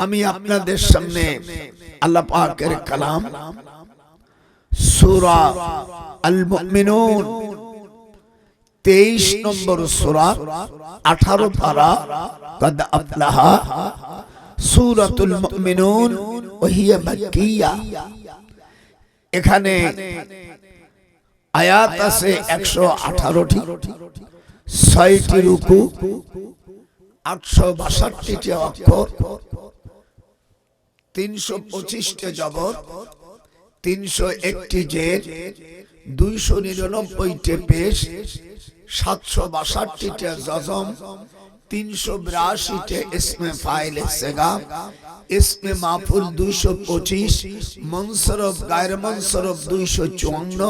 আমি আপনাদের সামনে আল্লাহ পাকের কালাম সূরা আল মুমিনুন 23 নম্বর সূরা 18 পারা কদ আফলাহা সূরাতুল মুমিনুন ওয়া হিয়া মাক্কিয়া। এখানে আয়াত আছে 118টি, 6টি রুকু, 862টি অক্ষর, 325টি জবর, 301টি জের, 299টি পেশ, 762টি জজম, 382টি ইসমে ফাইল সেগা, ইসমে মাফুল 225, মুনসরফ গায়র মুনসরফ 254,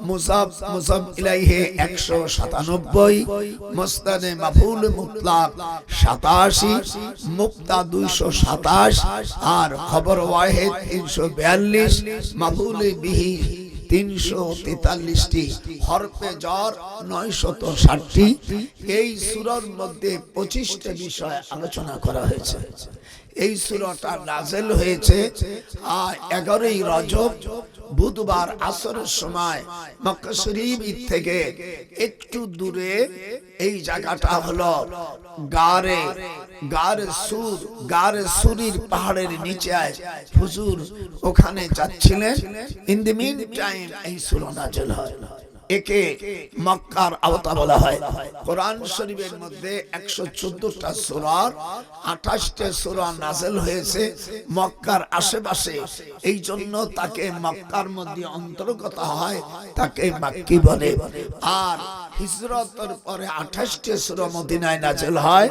মুসাব মুসাব ইলাইহি 197, মুস্তানে মাফুল মুতলাক 87, মুক্তা 227 আর খবর ওয়াহিদ 342, মাফুল বিহি 343টি, হরফে জর 960টি। এই সূরার মধ্যে 25টা বিষয় আলোচনা করা হয়েছে। এই সূরাটা নাযিল হয়েছে 11ই রজব বুধবার আসরের সময় মক্কা শরীফ থেকে একটু দূরে। এই জায়গাটা হলো গারে সুরির পাহাড়ের নিচে হুজুর ওখানে যাচ্ছিলেন। ইন দি মিন টাইম এই সূরা নাযিল হয়। একে মক্কার আওতা বলা হয়। কোরআন শরীফের মধ্যে 114টা সূরার 28টা সূরা নাযিল হয়েছে মক্কার আশেপাশে। এই জন্য তাকে মক্কার মধ্যে অন্তর্গত হয়, তাকে মাক্কি বলে। আর হিজরতের পরে 28টা সূরা মদিনায় নাযিল হয়,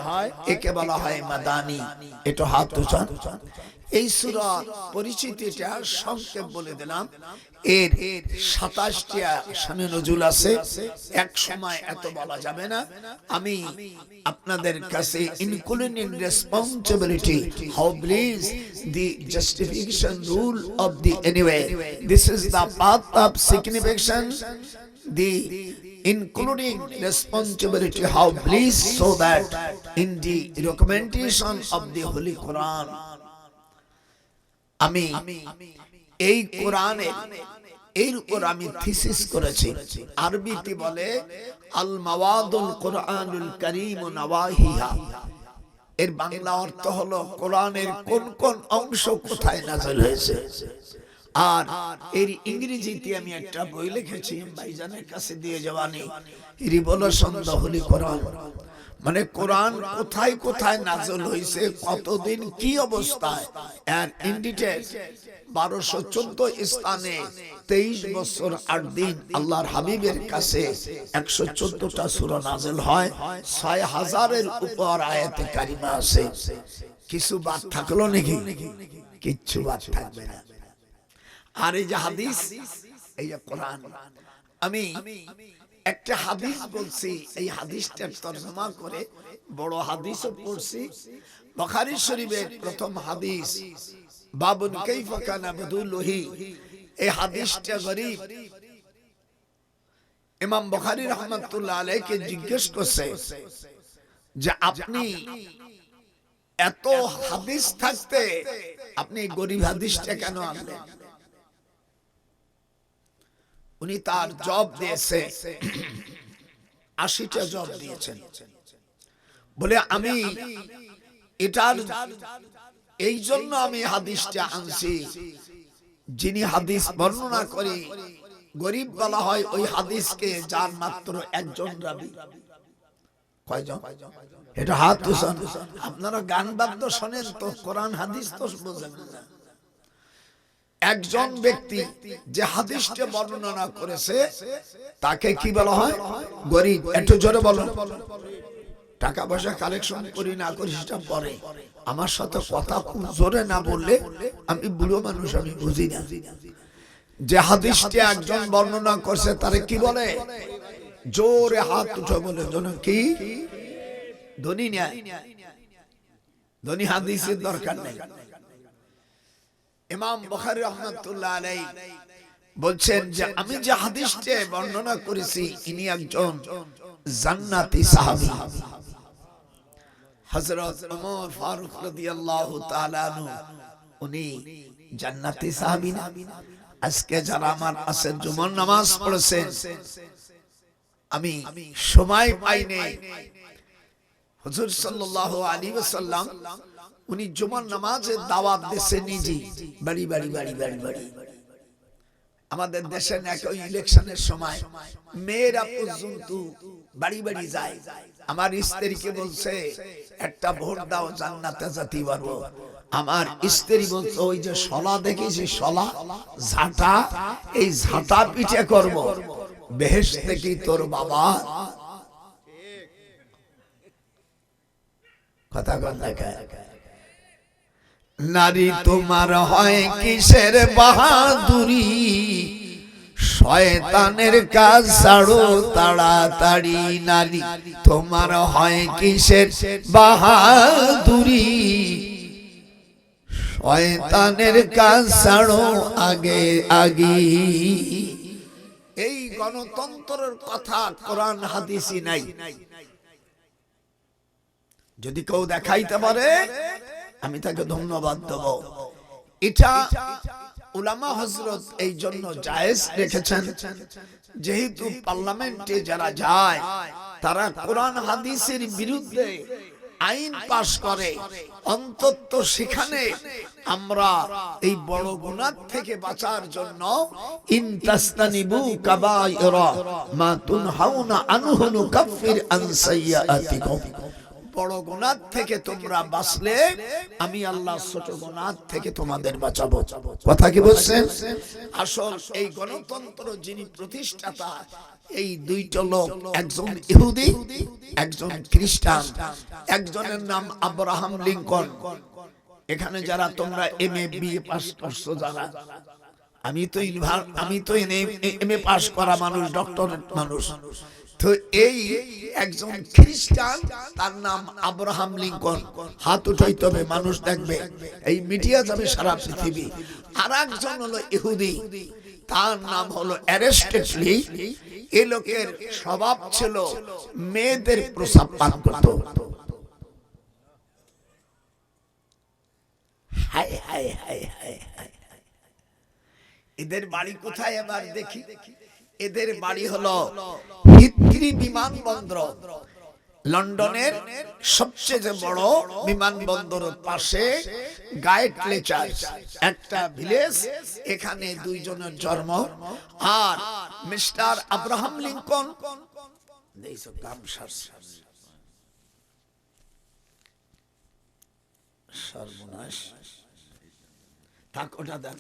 একে বলা হয় মাদানী। এটা হাত উঠান। এই সূরার পরিচিতিটা সংক্ষেপ বলে দিলাম। এর 27টা শানে নজুল আছে, এক সময় এত বলা যাবে না। আমি আপনাদের কাছে including responsibility how please the justification rule of the anyway, this is the path of signification, the including responsibility how please, so that in the recommendation of the Holy Quran আমি এই কোরআনে এর উপর আমি থিসিস করেছি। আরবিতে বলে আল মাওয়াদুল কোরআনুল কারীম নওয়াহিহা। এর বাংলা অর্থ হলো কোরআনের কোন কোন অংশ কোথায় নাযিল হয়েছে। আর এর ইংরেজিতে আমি একটা বই লিখেছি, ভাইজানের কাছে দিয়ে যাওয়ানি, রিভলিউশন দ্য হোলি কোরআন। মানে কোরআন কোথায় কোথায় নাযিল হয়েছে, কতদিন কি অবস্থায়, এন্ড ইন ডিটেইল 1214 স্থানে 23 বছর 8 দিন আল্লাহর হাবিবের কাছে 114টা সূরা নাযিল হয়। 6000-এর উপর আয়াতে কারিমা আছে। কিছু বাদ থাকলো নাকি? কিচ্ছু বাদ থাকবে না। আর এই যে হাদিস, এই যে কোরআন, আমি একটা হাদিস বলছি, এই হাদিসটার তরজমা করে বড় হাদিসও পড়ছি। বুখারী শরীফের প্রথম হাদিস বাবুন কাইফা কানা বুদুল্লাহি। এই হাদিসটা গরীব। ইমাম বুখারী রাহমাতুল্লাহ আলাইহিকে জিজ্ঞেস করছে যে আপনি এত হাদিস থাকতে আপনি গরীব হাদিসটা কেন আনলেন? উনি তার জবাব দিয়েছে, 80টা জবাব দিয়েছেন। বলে আমি এটার এই জন্য আমি হাদিসটা আনছি, যিনি হাদিস বর্ণনা করে গরীব বলা হয় ওই হাদিসকে যার মাত্র একজন রাবী। কয়জন? এটা হাত তুলুন। আপনারা গান বাদ্য শোনেন তো, কোরআন হাদিস তো বোঝেন না। একজন ব্যক্তি যে হাদিসটা বর্ণনা করেছে তাকে কি বলা হয়? গরীব। একটু জোরে বলুন। টাকা পয়সা কালেকশন করি না করি সেটা পরে, আমার সাথে কথা খুব জোরে না বললে আমি বুড়ো মানুষ, আমি বুঝি না। যে হাদিসটা একজন বর্ণনা করছে তারে কি বলে? জোরে হাত উঠে বলে জন কি? ধনী নেয়, ধনী হাদিসের দরকার নেই। ইমাম বুখারী রাহমাতুল্লাহ আলাইহি বলছেন যে আমি যে হাদিসটা বর্ণনা করেছি ইনি একজন জান্নাতি সাহাবী। হযরত ওমর ফারুক রাদিয়াল্লাহু তাআলা আনহু উনি জান্নাতি সাহাবী না? আজকে যারা আমার আসর জুমার নামাজ পড়েছেন, আমি সময় পাইনি, হুজুর সাল্লাল্লাহু আলাইহি ওয়াসাল্লাম উনি জুমার নামাজে দাওয়াত দিয়েছে নিজে, বাড়ি বাড়ি বাড়ি বাড়ি বাড়ি। আমাদের দেশে নাকি ওই ইলেকশনের সময় মেয়েরা পর্যন্ত বাড়ি বাড়ি যায়। আমার স্ত্রীকে বলছে একটা ভোট দাও, জান্নাতে যেতে পারবো। আমার স্ত্রী বলছে ওই যে শলা দেখেছি, শলা ঝাঁটা, এই ঝাঁটা পিঠে করব, বেহেশতে কি তোর বাবা? কথা কথা নারী তোমার হয় কিসের বাহাদুরি, শয়তানের কাজ ছাড়ো তাড়াতাড়ি। নারী তোমার হয় কিসের বাহাদুরি, শয়তানের কাজ ছাড়ো আগে আগে। এই গণতন্ত্রের কথা কোরআন হাদিসে নাই। যদি কেউ দেখাইতে পারে আমি তাকে ধন্যবাদ দেব। এটা উলামা হযরত এই জন্য জায়েজ রেখেছেন, যেহেতু পার্লামেন্টে যারা যায় তারা কোরআন হাদিসের বিরুদ্ধে আইন পাশ করে, অন্তত সেখানে আমরা এই বড় গুনাহ থেকে বাঁচার জন্য ইনতাস্তানিবু কাবায়রা মা তুনহাউনা আনহু নুকাফির আন সাইয়্যাতিকুম। বড় গুনাহ থেকে তোমরা বাঁচলে আমি আল্লাহ ছোট গুনাহ থেকে তোমাদের বাঁচাবো। কথা কি বলছেন? আসল এই গণতন্ত্র যিনি প্রতিষ্ঠাতা, এই দুইটা লোক, একজন ইহুদি একজন খ্রিস্টান। একজনের নাম আব্রাহাম লিঙ্কন। এখানে যারা তোমরা এমএ বিএ পাস করছো, যারা আমি তো এমএ পাস করা মানুষ, ডক্টরেট মানুষ। তো এই একজন খ্রিস্টান, তার নাম আব্রাহাম লিঙ্কন। হাত উঠাইতে হবে, মানুষ দেখবে, এই মিডিয়া যাবে সারা পৃথিবী। আর একজন হলো ইহুদি, তার নাম হলো অ্যারিস্টটল। এই লোকের স্বভাব ছিল মেয়েদের প্রস্রাব পান করত। হায় হায় হায় হায় হায়। এদের বাড়ি কোথায় এবার দেখি? এদের বাড়ি হলো হিথ্রি বিমানবন্দর, লন্ডনের সবচেয়ে বড় বিমানবন্দরের পাশে গায়েটলে চার্চ একটা ভিলেজ। এখানে দুইজনের জন্ম। আর মিস্টার আব্রাহাম লিঙ্কন সর্বনাশ থাক, ওটা দেন।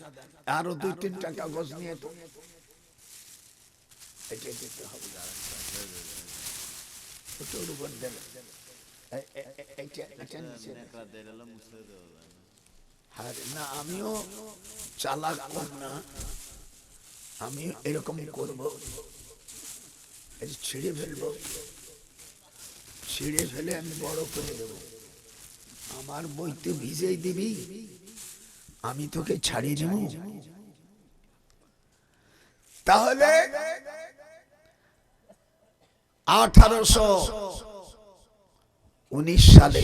আরো 2-3টা কাগজ নিয়ে তো না, আমিও চালাক না, আমি এরকম করবো, ছিঁড়ে ফেলবো, ছিঁড়ে ফেলে আমি বড় করে দেবো। আমার বইতে ভিজেই দিবি, আমি তোকে ছাড়িয়ে দেব। তাহলে 1819 সালে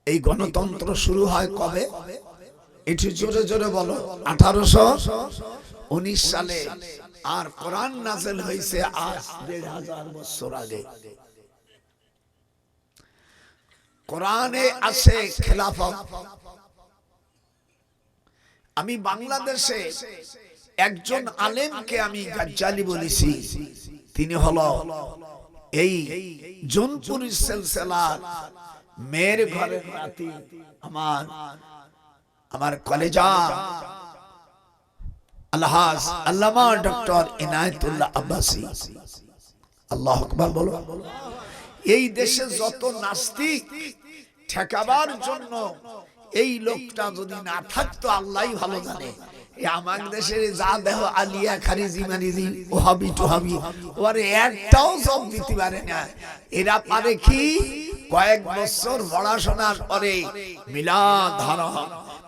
এই গণতন্ত্র শুরু হয়। কবে? একটু জোরে জোরে বলো। 1819 সালে। আর কোরআন নাযিল হয়েছে আজ 1500 বছর আগে। কোরআনে আছে খেলাফত। আমি বাংলাদেশে একজন আলেমকে আমি গাজ্জালি বলেছি, তিনি হলো এই জোনপুর সিলসিলার মেয়ের ঘরের নাতি, আমার কলেজা আলহাজ আল্লামা ডক্টর ইনায়েতুল্লাহ আব্বাসী। আল্লাহু আকবার বলো। এই দেশে যত নাস্তিক ঠেকাবার জন্য এই লোকটা যদি না থাকতো আল্লাহই ভালো জানে। আমার দেশের যা দেহ আলিয়া খারিজি মারিজি ওহাবি টোহাবি, ওরে একটাও জব দিতে পারে না। এরা পারে কি কয়েক বছর পড়াশোনার পরে মিলাদ ধরা,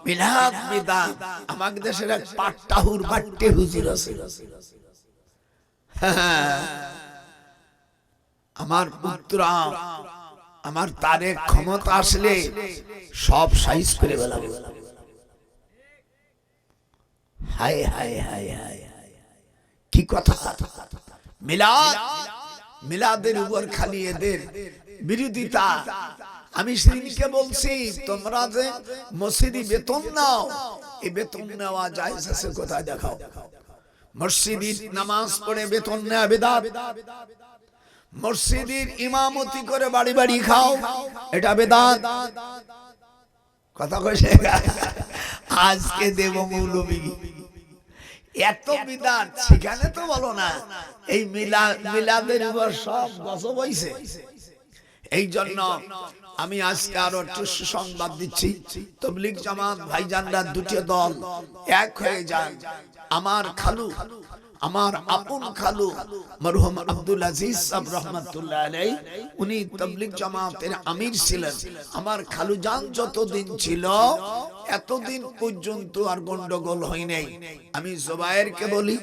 মিলাদ বিদাত। আমার দেশের এক পাট্টাহুর বাট্টে হুজুর আছে, আমার পুত্রা আমার তারেক ক্ষমতা আসলে সব সাইজ করে ফেলাবো। হায় হায় হায় হায়, কি কথা! মিলাদ, মিলাদের উপর খালি এদের বিরোধিতা। আমি সেদিনকে বলছি, তোমরা যে মসজিদে বেতন নাও, এই বেতন নেওয়া জায়েজ আছে কোথায় দেখাও? মসজিদে নামাজ পড়ে বেতন নেওয়া বিদআত, মসজিদের ইমামতি করে বাড়ি বাড়ি খাও, এটা বিদআত। কথা কইছে আজকে দেব মৌলবী এত বিদআত, সেখানে তো বলো না এই মিলাদের উপর সব গজব হইছে। এই জন্য আমি আজকে আরো একটু সুসংবাদ দিচ্ছি, তাবলীগ জামাত ভাইজানরা দুটি দল এক হয়ে যান। আমার খালু, আমার আপন খালু মরহুম আব্দুল আজিজ সাহেব রহমাতুল্লাহ আলাইহি, উনি তাবলীগ জামাতের আমির ছিলেন। আমার খালু জান যতদিন ছিল এতদিন পর্যন্ত আর গন্ডগোল হয় নাই। আমি জুবায়েরকে বলি,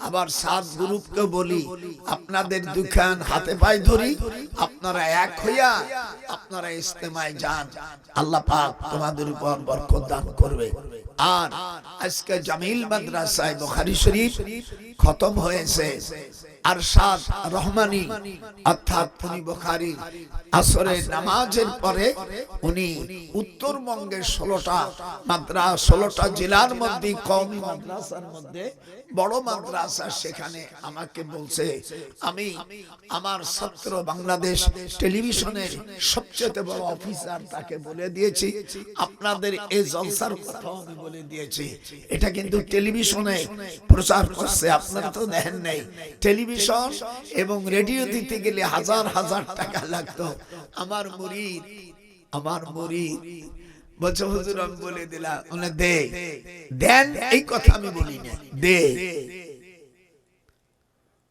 আবার সাত গ্রুপকে বলি, আপনাদের দুখান হাতে পায়ে ধরি, আপনারা এক হইয়া আপনারা ইজতেমায় যান, আল্লাহ পাক তোমাদের উপর বরকত দান করবে। আর আজকে জামিল মাদ্রাসায় বুখারী শরীফ খতম হয়েছে। আরশাদ রহমানী অর্থাৎ উনি বুখারী আসরের নামাজের পরে উনি উত্তরবঙ্গের 16টা জেলার মধ্যে কওমি মাদ্রাসার মধ্যে বড় মাদ্রাসা, সেখানে আমাকে বলছে, আমি আমার ছাত্র বাংলাদেশ টেলিভিশনের সবচেয়ে বড় অফিসার তাকে বলে দিয়েছি, আপনাদের এই জলসার কথা আমি বলে দিয়েছি। এটা কিন্তু টেলিভিশনে প্রচার করছে, আপনারা তো দেখেন নাই। টেলিভিশন এবং রেডিও দিতে গেলে হাজার হাজার টাকা লাগতো। আমার মুরিদ বলছে, হুজুর আমি বলে দিলাম, উনি দে দেন, এই কথা আমি বলি না, দে।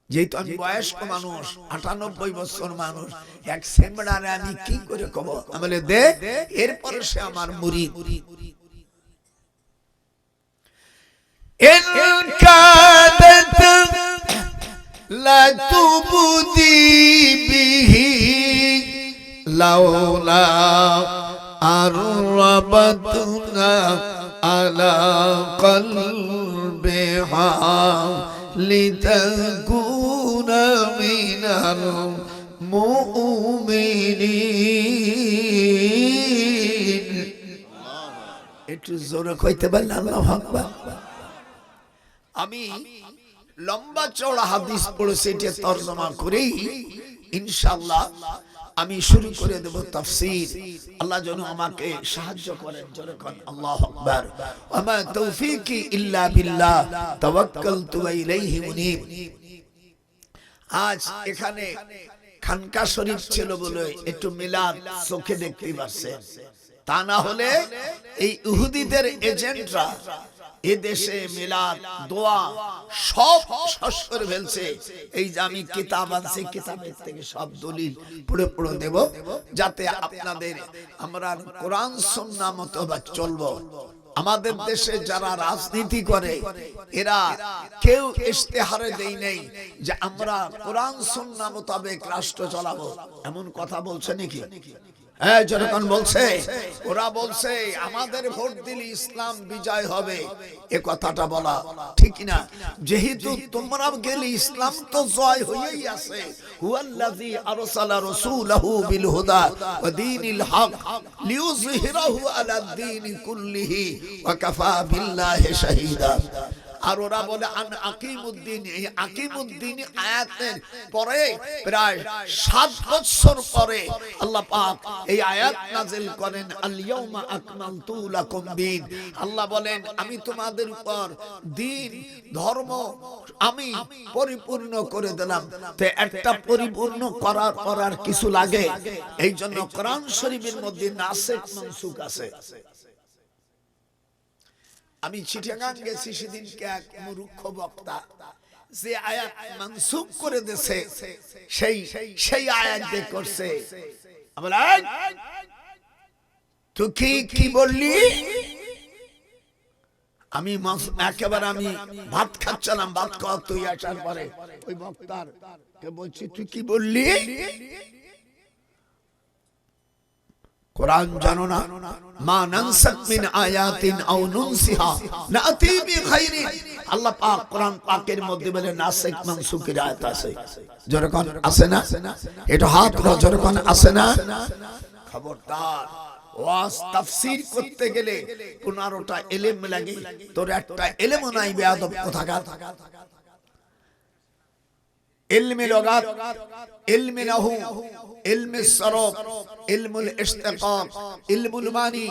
যেহেতু আমি বয়স্ক মানুষ, 98 বছর মানুষ, এক সেমড়ারে আমি কি করে কব? আমি বলে দে, এরপরে সে আমার মুরিদ। ইনকাদাত লা তুবদি বিহি লাউলা আরবাতনা আলা কলবিহা লিতাকুনা মিনাল মুমিনিন। একটু জোরে কইতে পারলেন আল্লাহু আকবার। আমি লম্বা চওড়া হাদিস পড়েছি, এটা তরজমা করেই ইনশাআল্লাহ আমি শুরু করে দেব তাফসীর। আল্লাহ যেন আমাকে সাহায্য করেন, জোরে কোন আল্লাহু আকবার। ওয়া মা তাওফীকি ইল্লা বিল্লাহ তাওয়াক্কালতু ওয়া ইলাইহি মুনীব। আজ এখানে খানকা শরীফ ছিল বলে একটু মিলাদ চোখে দেখতে পাচ্ছেন, তা না হলে এই ইহুদিদের এজেন্টরা এ দেশে মিলাদ দোয়া সব শেষ করে ফেলছে। এই যে আমি কিতাব আনছি, কিতাবের থেকে সব দলিল পড়ে পড়ে দেব, যাতে আপনাদের আমরা কোরআন সুন্নাহ মতো চলবো। আমাদের দেশে যারা রাজনীতি করে এরা কেউ ইশতেহারে দেই নেই যে আমরা কোরআন সুন্নাহ মোতাবেক রাষ্ট্র চালাবো, এমন কথা বলছে নাকি? হ্যাঁ, যখন বলছে, ওরা বলছে আমাদের ভোট দিলে ইসলাম বিজয় হবে, এ কথাটা বলা ঠিক না। যেহেতু তোমরা গেলে ইসলাম তো জয় হয়েই আছে। হুয়াল্লাযী আরসালা রাসূলাহু বিল হুদা ওয়া দীনিল হক লিইয়ুযহিরাহু আলাদ দীনি কুল্লিহি ওয়া কাফা বিল্লাহি শাহীদা। আর ওরা বলে আন আকিমুদ্দিন, এই আকিমুদ্দিন আয়াতের পরে প্রায় 7 বছর পরে আল্লাহ পাক এই আয়াত নাযিল করেন, আল ইয়াউমা আকমালতু লাকুম দীন। আল্লাহ বলেন আমি তোমাদের উপর দ্বীন ধর্ম আমি পরিপূর্ণ করে দিলাম। তো একটা পরিপূর্ণ করার কিছু লাগে, এই জন্য কোরআন শরীফের মধ্যে নাসিখ মানসুখ আছে। আমি চিটাগাং গেছি সেদিনকে, এক মূর্খ বক্তা যে আয়াত মানসুখ করে দিয়েছে সেই আয়াত দিয়ে করছে। তুই কি বললি? আমি একেবারে আমি ভাত খাচ্ছিলাম, ভাত খাওয়া তুই আসার পরে ওই বক্তার কে বলছি তুই কি বললি? কোরআন জানো না? মা নানসাখ মিন আয়াতিন আও নুনসিহা নাতি বিখাইরিন। আল্লাহ পাক কোরআন পাকের মধ্যে বলে নাসিখ মানসুখের আয়াত আছে। যখন আছে না, এটা হাত ধরে যখন আছে না, খবরদার। ওয়াজ তাফসীর করতে গেলে 15টা ইলম লাগে, তোর একটা ইলমও নাই বেয়াদব কোথাকার। ইলমে লগাত, ইলমে নাহু, ইলমে সরফ, ইলমুল ইশতিকাক, ইলমুল মানি,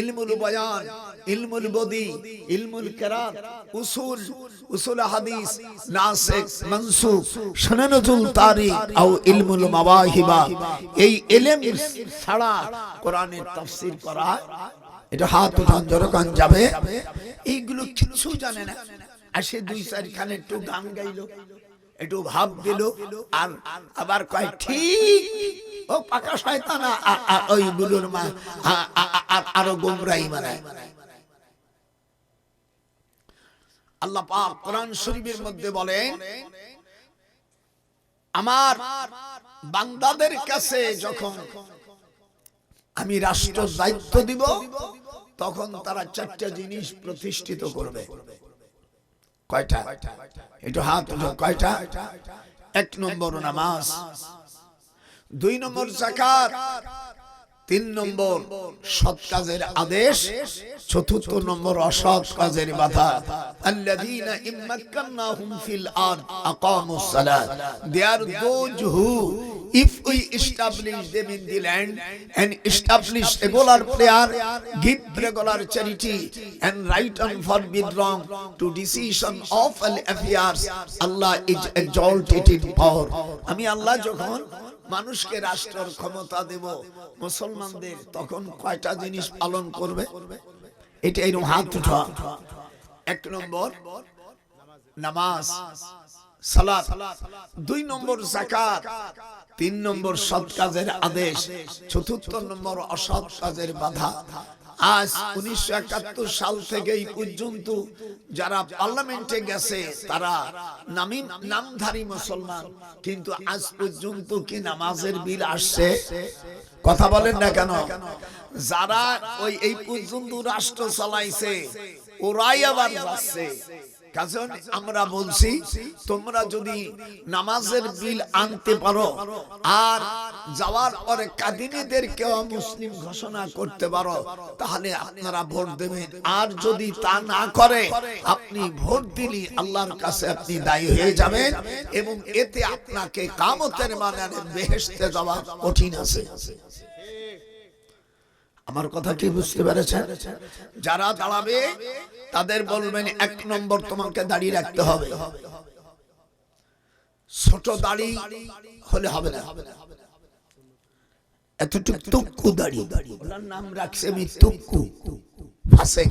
ইলমুল বয়ান, ইলমুল বদি, ইলমুল কিরাত, উসুল হাদিস, নাসিখ মানসুখ, সুনানুল তারিখ আও ইলমুল মাওয়াহিবা। এই ইলম ছাড়া কোরআনের তাফসীর করা, এটা হাত উঠান যখন যাবে, এইগুলো কিছু জানে না। আসে 2-4 খানে একটু গান গাইলো, একটু ভাব দিল, আর আবার কয় ঠিক ও পাকা শয়তান, ওই গুলোর মা আরো গোমরাহি বানায়। আল্লাহ পাক কোরআন শরীফের মধ্যে বলেন, আমার বান্দাদের কাছে যখন আমি রাষ্ট্র দায়িত্ব দিব, তখন তারা 4টা জিনিস প্রতিষ্ঠিত করবে। কয়টা? একটু হাত উঠাও। কয়টা? 1 নম্বর নামাজ, 2 নম্বর যাকাত, 3 নম্বর সৎ কাজের আদেশ, 4 নম্বর অসৎ কাজের বাধা। আল্লাযীনা ইম্মাক্কানাহুম ফিল আরদ আকামুস সালাত, they are those who, if we establish them in the land and establish regular prayer, give regular charity and right and forbid wrong to decision of all affairs, Allah is exalted in power. আমি আল্লাহ যখন মানুষকে রাষ্ট্রের ক্ষমতা দেব মুসলমানদের, তখন কয়টা জিনিস পালন করবে? এটা এরকম হাত উঠা। 1 নম্বর নামাজ সালাত, 2 নম্বর যাকাত, 3 নম্বর সৎ কাজের আদেশ, 4 নম্বর অসৎ কাজের বাধা। আজ 1971 সাল থেকে এই পর্যন্ত যারা পার্লামেন্টে গেছে তারা নামধারী মুসলমান, কিন্তু আজ পর্যন্ত কি নামাজের বিল আসছে? কথা বলেন না কেন? যারা ওই এই পর্যন্ত রাষ্ট্র চালাইছে ওরাই আবার যাচ্ছে। কারণ আমরা বলছি, তোমরা যদি নামাজের বিল আনতে পারো আর যাওয়ার পরে কাদিনীদেরকেও মুসলিম ঘোষণা করতে পারো, তাহলে আপনারা ভোট দেবেন। আর যদি তা না করে, আপনি ভোট দিলে আল্লাহর কাছে আপনি দায়ী হয়ে যাবেন, এবং এতে আপনাকে কিয়ামতের মাঠে বেহেশতে যাওয়া কঠিন আছে। আমার কথা কি বুঝতে পেরেছেন? যারা দাঁড়াবে তাদের বলবেন, 1 নম্বর তোমাকে দাড়ি রাখতে হবে। ছোট দাড়ি হলে হবে না, এতটুকু তুক্কু দাড়ি, ওনার নাম রাখছে আমি তুক্কু ফাসেক।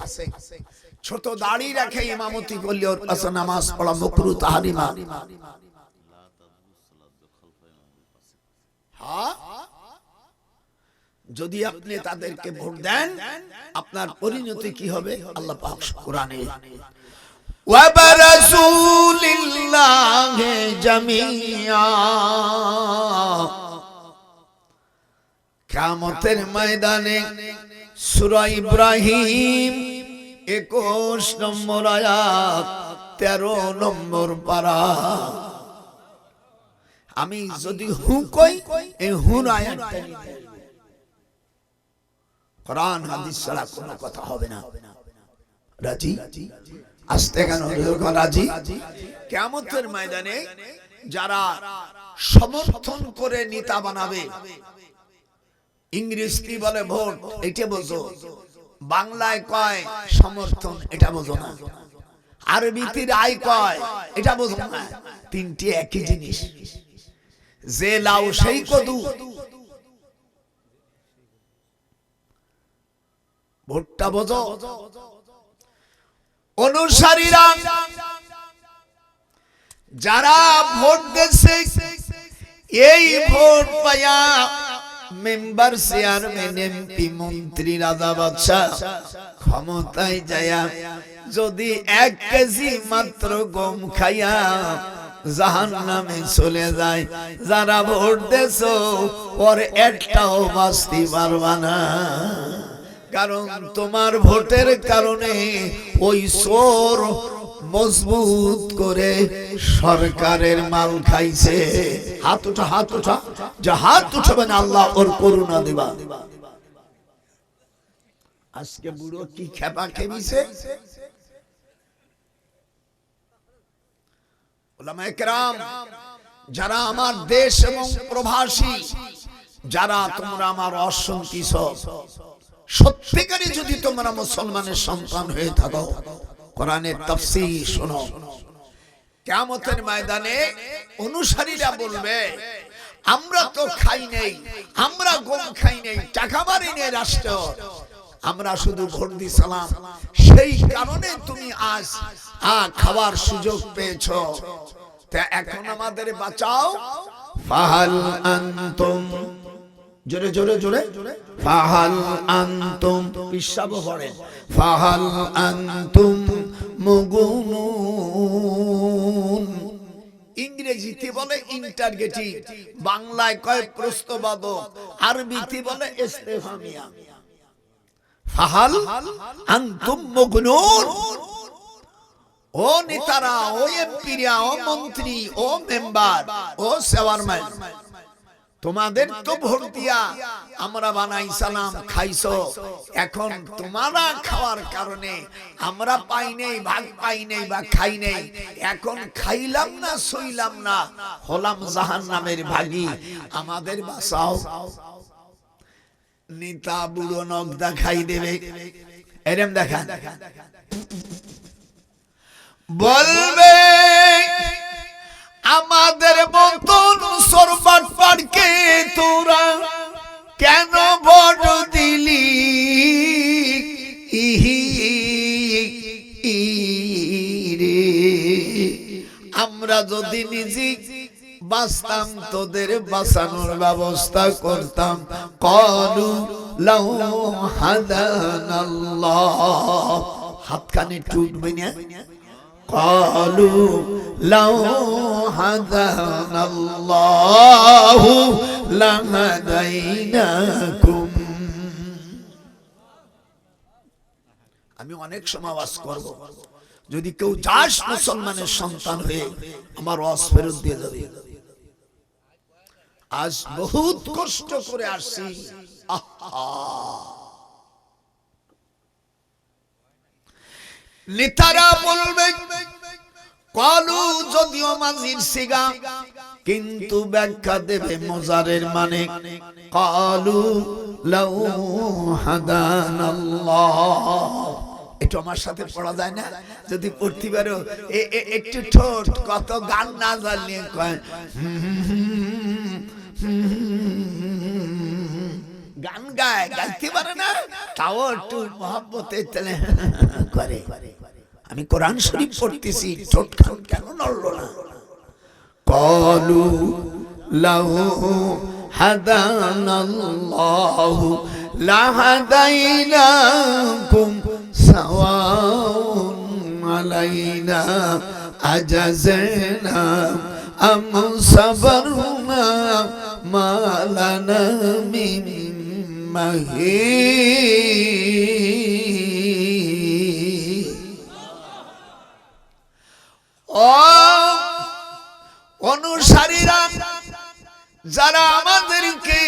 ছোট দাড়ি রেখে ইমামতি করলে ওর কাছে নামাজ পড়া মাকরুহ তাহরিমা। হ্যাঁ, যদি আপনি তাদেরকে ভোট দেন, আপনার পরিণতি কি হবে? আল্লাহ পাক কোরআনে ওয়া বিরাসূলিল্লাহি জামিআ, কিয়ামতের ময়দানে সূরা ইব্রাহিম 21 নম্বর আয়াত, 13 নম্বর পারা। আমি যদি হু কই, এই হুর আয়াতটা কোরআন হাদিস ছাড়া কোনো কথা হবে না। রাজি? আস্তে কেন রাজি? কিয়ামতের ময়দানে যারা সমর্থন করে নেতা বানাবে, ইংরেজি বলে ভোট, এটা বোঝো, বাংলায় কয় সমর্থন, এটা বোঝো না, আরবিতে রায় কয়, এটা বোঝো না। 3টি একই জিনিস, যে লাউ সেই কদু। ভোটটা বোঝো। অনুসারীরা যারা ভোট দিচ্ছে, এই ভোট পায়া মেম্বার, চেয়ারম্যান, এমপি, মন্ত্রী, রাজা, বাদশা ক্ষমতায় যায়া যদি 1 কেজি মাত্র গম খাইয়া জাহান্নামে চলে যায়। যারা ভোট দেছো ওর একটাও বাঁচতে পারবা না, কারণ তোমার ভোটের কারণে ওই চোর মজবুত করে সরকারের মাল খাইছে। হাত উঠা, হাত উঠা, যা হাত উঠাবেন আল্লাহ ওর করুণা দিবা। আজকে বুড়ো কি খেপা খেমিছে। উলামায়ে কেরাম, যারা আমার দেশ এবং প্রবাসী, যারা তোমরা আমার অসংখ্য সত্যিকারে যদি তোমরা মুসলমানের সন্তান হয়ে থাকো, কোরআনের তাফসীর শোনো। কিয়ামতের ময়দানে অনুসারীরা বলবে, আমরা তো খাই নাই, আমরা গম খাই নাই, টাকা মারি নেই রাষ্ট্র, আমরা শুধু ভোট দিছিলাম, সেই কারণে তুমি আজ খাবার সুযোগ পেয়েছো। তা এখন আমাদের বাঁচাও। ফাহাল আনতুম, জোরে জোরে জোরে, ফাহাল আনতুম, পিশাব পড়েন, ফাহাল আনতুম মুগুনুন। ইংরেজিতে বলে ইন্টারগেটিভ, বাংলায় কয় প্রশ্নবাদক, আরবিতে বলে ইস্তেফহামিয়া। ফাহাল আনতুম মুগুনুন, ও নেতারা, ও এমপিরা, ও মন্ত্রী, ও মেম্বার, ও চেয়ারম্যান, তোমাদের তো ভোট দিয়া আমরা বানাইছিলাম, খাইছো, এখন তোমারা খাওয়ার কারণে আমরা পাই নাই, ভাগ পাই নাই বা খাই নাই, এখন খাইলাম না, সইলাম না, হলাম জাহান্নামের ভাগী, আমাদের বাঁচাও। নেতা বুড়ো নখ দেখাই দেবে, এরম দেখা বলবে, আমাদের মতন সরবাট পাড়কে তোরা কেন ভোট দিলি? আমরা যদি নিজে বাঁচতাম তোদের বাঁচানোর ব্যবস্থা করতাম। ক্বালু লাউ হাদানাল্লাহ, হাতখানে টুটবে না। ক্বালু লাউ হাদানাল্লাহু লাহাদাইনাকুম। আমি অনেক সময় ওয়াজ করব, যদি কেউ চাস মুসলমানের সন্তান হয়ে আমার ওয়াজ ফেরত দিয়ে যাবে। আজ বহুত কষ্ট করে আসছি, নেতারা বলবে, ক্বালু যদিও মাঝির সিগা, কিন্তু ব্যাখ্যা দেবে মজারের মানে। ক্বালু লাউ হাদানাল্লাহ, একটু আমার সাথে পড়া যায় না? যদি পড়তে পারো একটু ঠোঁট, কত গান না জানলে কয় গান গায়, গাইতে পারে না, তাও একটু মহব্বতে করে। আমি কোরআন শরীফ পড়তেছি, ঠোঁট খান কেন নড়লো না? ক্বালু লাউ হাদানাল্লাহু লাহাদাইনাকুম সাওয়াউন আলাইনা আজাজনা আম সাবারনা মা লানা মিন মাহিস। ও অনুসারীরা, যারা আমাদেরকে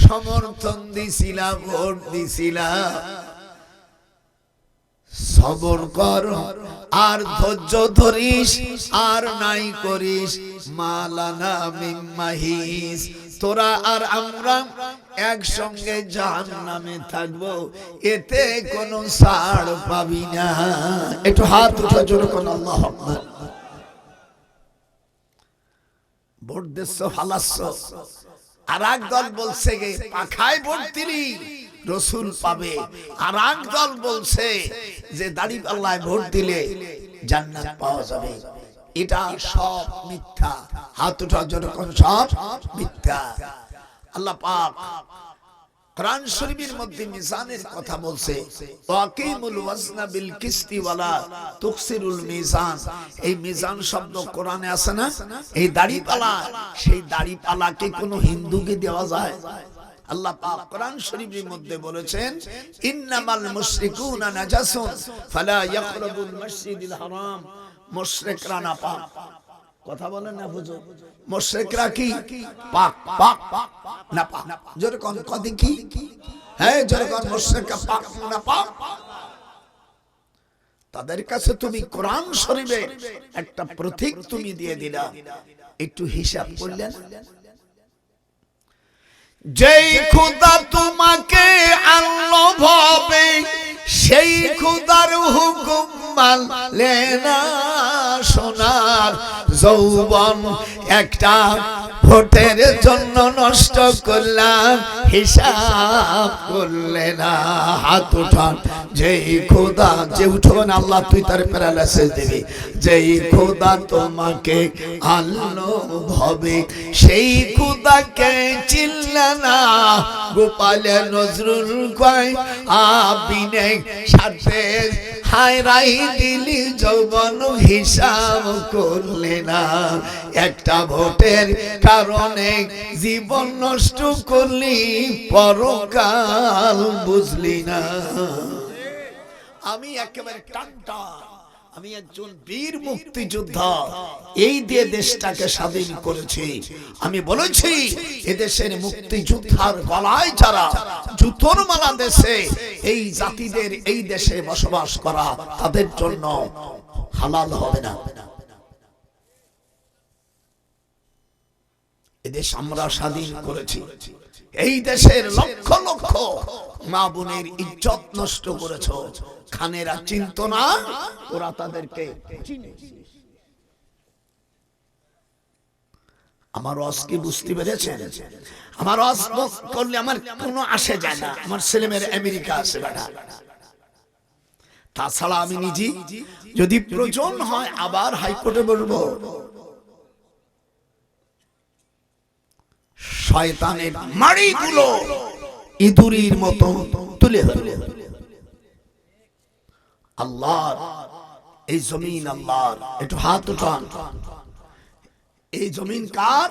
সমর্থন দিছিলা, ভোট দিছিলা, সবর কর আর ধৈর্য ধরিস আর নাই করিস। মালানা মিন মাহিস, তোরা আর আমরা একসঙ্গে জাহান্নামে থাকবো, এতে কোনো ছাড় পাবি না। একটু হাত উঠা জোরে কোন আল্লাহু আকবার। ভোট দিচ্ছ, ফালাচ্ছ, আর এক দল বলছে গে পাখায় ভোট দিলি রসুল পাবে, আর এক দল বলছে যে দাড়িপাল্লায় ভোট দিলে জান্নাত পাওয়া যাবে। এটা সব মিথ্যা। হাত উঠা যখন সব মিথ্যা। আল্লাহ পাক কোরআন শরীফের মধ্যে মিজানের কথা বলছে, ওয়াকিমুল ওয়াজনা বিল কিসতি ওয়ালা তুকসিরুল মিজান। এই মিজান শব্দ কোরআনে আছে না? এই দাড়িপালা, সেই দাড়িপালাকে কোনো হিন্দুকে দেওয়া যায়? আল্লাহ পাক কোরআন শরীফের মধ্যে বলেছেন, ইন্নামাল মুশরিকুনা নাজাসুন ফালা ইয়াকরাবুল মসজিদুল হারাম। মুশরিকরা নাপাক। কথা বলেন না হুজুর? মুশরিকরা কি? পাক। পাক না পাক? জোরে কোন কদি কি? হ্যাঁ জোরে কোন মুশরিকরা পাক না পাক? তাদের কাছে তুমি কোরআন শরীফের একটা প্রতীক তুমি দিয়ে দিলা, একটু হিসাব করলেন? যেই খোদা তোমাকে আনলো ভাবে, সেই খোদার হুকুম মানলে না। সোনার যৌবন একটা ভোটের জন্য নষ্ট করলাম, হিসাব করলে না। হাত উঠান। যেই খোদা, যে উঠবেন আল্লাহ তুই তার প্যারালাইসিস দিবি। যেই খোদা তোমাকে আনলো ভাবে, সেই খোদাকে চিনলে না। গোপালে নজরুল কয় আবিনে সাথে হায় রাই দিলি যৌবন, হিসাব করলে না। একটা ভোটের কারণে জীবন নষ্ট করলি, পরকাল বুঝলি না। আমি একেবারে টানটা, আমি একজন বীর মুক্তিযোদ্ধা, এই দিয়ে দেশটাকে স্বাধীন করেছি। আমি বলেছি এদেশের মুক্তিযোদ্ধার গলায় যারা জুতোর মালা দেশে, এই জাতিদের এই দেশে বসবাস করা তাদের জন্য হালাল হবে না। এদেশ আমরা স্বাধীন করেছি। এই দেশের লক্ষ লক্ষ মা বোনের ইজ্জত নষ্ট করেছ। খানেরা চিনত না, ওরা তাদেরকে চিনে। আমার ওয়াজ কি বুঝতে পেরেছেন? আমার ওয়াজ করলে আমার কোনো আসে যায় না। আমার ছেলেমেয়ের আমেরিকা আছে বেটা। তাছাড়া আমি নিজে যদি প্রয়োজন হয় আবার হাইকোর্টে বলবো, শয়তানের মাড়িগুলো ইঁদুরের মতো তুলে তুলে। আল্লাহর এই জমিন আল্লাহর, একটু হাত উঠান। এই জমিন কার?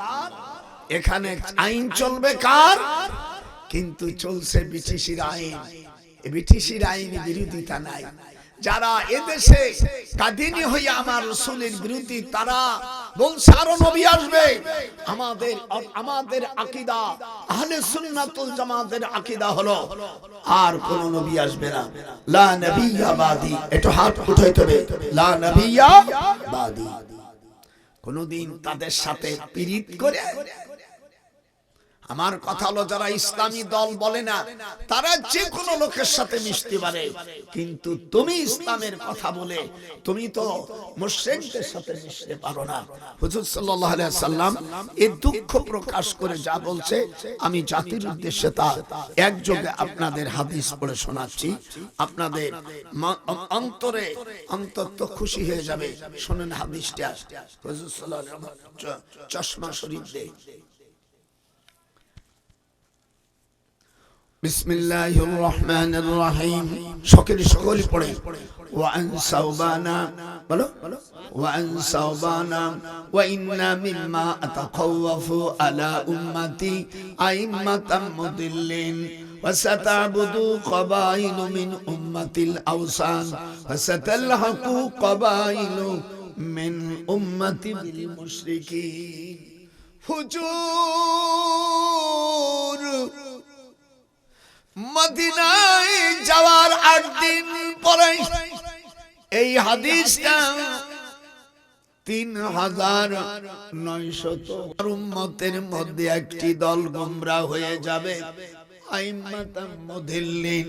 এখানে আইন চলবে কার? কিন্তু চলছে ব্রিটিশের আইন। ব্রিটিশের আইন বিরোধিতা নাই। যারা এদেশে কাদিনী হয়ে আমার রাসূলের বিরোধী, তারা বলছে আরো নবী আসবে। আমাদের আকীদা আহলে সুন্নাতুল জামাতের আকীদা হলো আর কোন নবী আসবে না। লা নবিয়্যা বাদি। একটু হাত উঠাইতে হবে। লা নবিয়্যা বাদি। কোনদিন তাদের সাথে পিরিত করে। আমার কথা হলো, যারা ইসলামী দল বলে না, তারা যে কোনো লোকের সাথে মিশতে পারে, কিন্তু তুমি ইসলামের কথা বলে তুমি তো মুশরিকদের সাথে মিশতে পারো না। হুজুর সাল্লাল্লাহু আলাইহি ওয়াসাল্লাম এই দুঃখ প্রকাশ করে যা বলছে, আমি জাতির উদ্দেশ্যে তা একযোগে আপনাদের হাদিস পড়ে শোনাচ্ছি। আপনাদের অন্তরে অন্তত খুশি হয়ে যাবে। শুনেন হাদিসটা। হুজুর সাল্লাল্লাহু আলাইহি ওয়াসাল্লাম চশমা শরীফ দেয়। বিসমিল্লাহির রহমানির রহিম। সকলে পড়ে। ওয়ান সাওবানা, বলো ওয়ান সাওবানা ওয়া ইন্না মিম্মা আতাখাওয়াফু আলা উম্মতি আইম্মাতাম মুদিল্লিন ওয়া সাতাবুদু কাবাইলু মিন উম্মাতিল আওসান ওয়া সাতালহাকু কাবাইলু মিন উম্মতি বিল মুশরিকিন। হুজুর মদিনায় যাওয়ার ৮ দিন পরে এই হাদিসটা ৩৯০০ উম্মতের মধ্যে একটি দল গোমরা হয়ে যাবে। আইম্মাতাম মুদিল্লিন,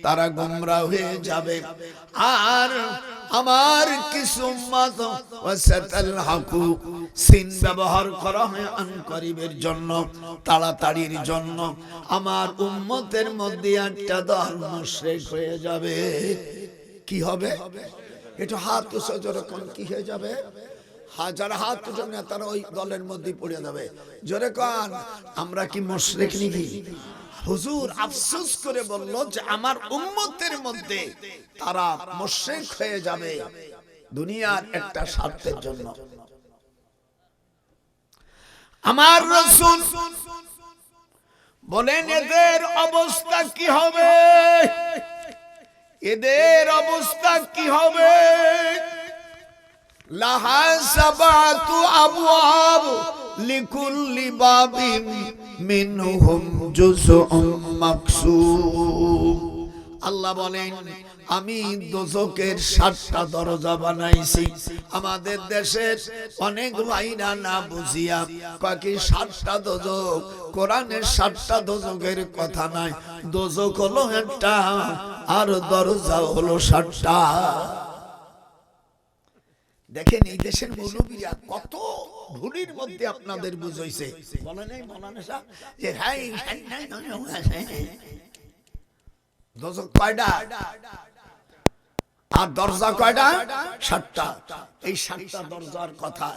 তারা গোমরা হয়ে যাবে। আর আমার কিছু উম্মত ওয়াসাতাল হাকু, সিন ব্যবহার করা হয় আনকরিবের জন্য, তাড়াতাড়ির জন্য। আমার উম্মতের মধ্যে একটা দল মুশরিক হয়ে যাবে। কি হবে? একটু হাত উঁচু জোরে কোন কি হয়ে যাবে? হাজার হাত উঠে না, তারা ওই দলের মধ্যে পড়ে যাবে। জোরে কোন আমরা কি মুশরিক নাকি? হুজুর আফসোস করে বলল যে আমার উম্মতের মধ্যে তারা মুশরিক হয়ে যাবে দুনিয়ার একটা স্বার্থের জন্য। আমার রাসূল বলেন এদের অবস্থা কি হবে, এদের অবস্থা কি হবে? লাহা সাবাতু আবওয়াব লিকুল্লি বাবিন মিনহুম জুজউম মাকসুম। আল্লাহ বলেন আমি দোজখের 7টা দরজা বানাইছি। আমাদের দেশের অনেক ভাইরা না বুঝিয়া কাকি 7টা দোজখ, কোরআনের 7টা দোজখের কথা নাই। দোজখ হলো একটা আর দরজা হলো 7টা। দেখেন এই দেশের মৌলবীরা কত ভুলের মধ্যে আপনাদের বুঝাইছে। বলে নাই মৌলানা সাহেব যে হাই দোজখ কয়টা আর দরজা কয়টা? 7টা। এই 7টা দরজার কথা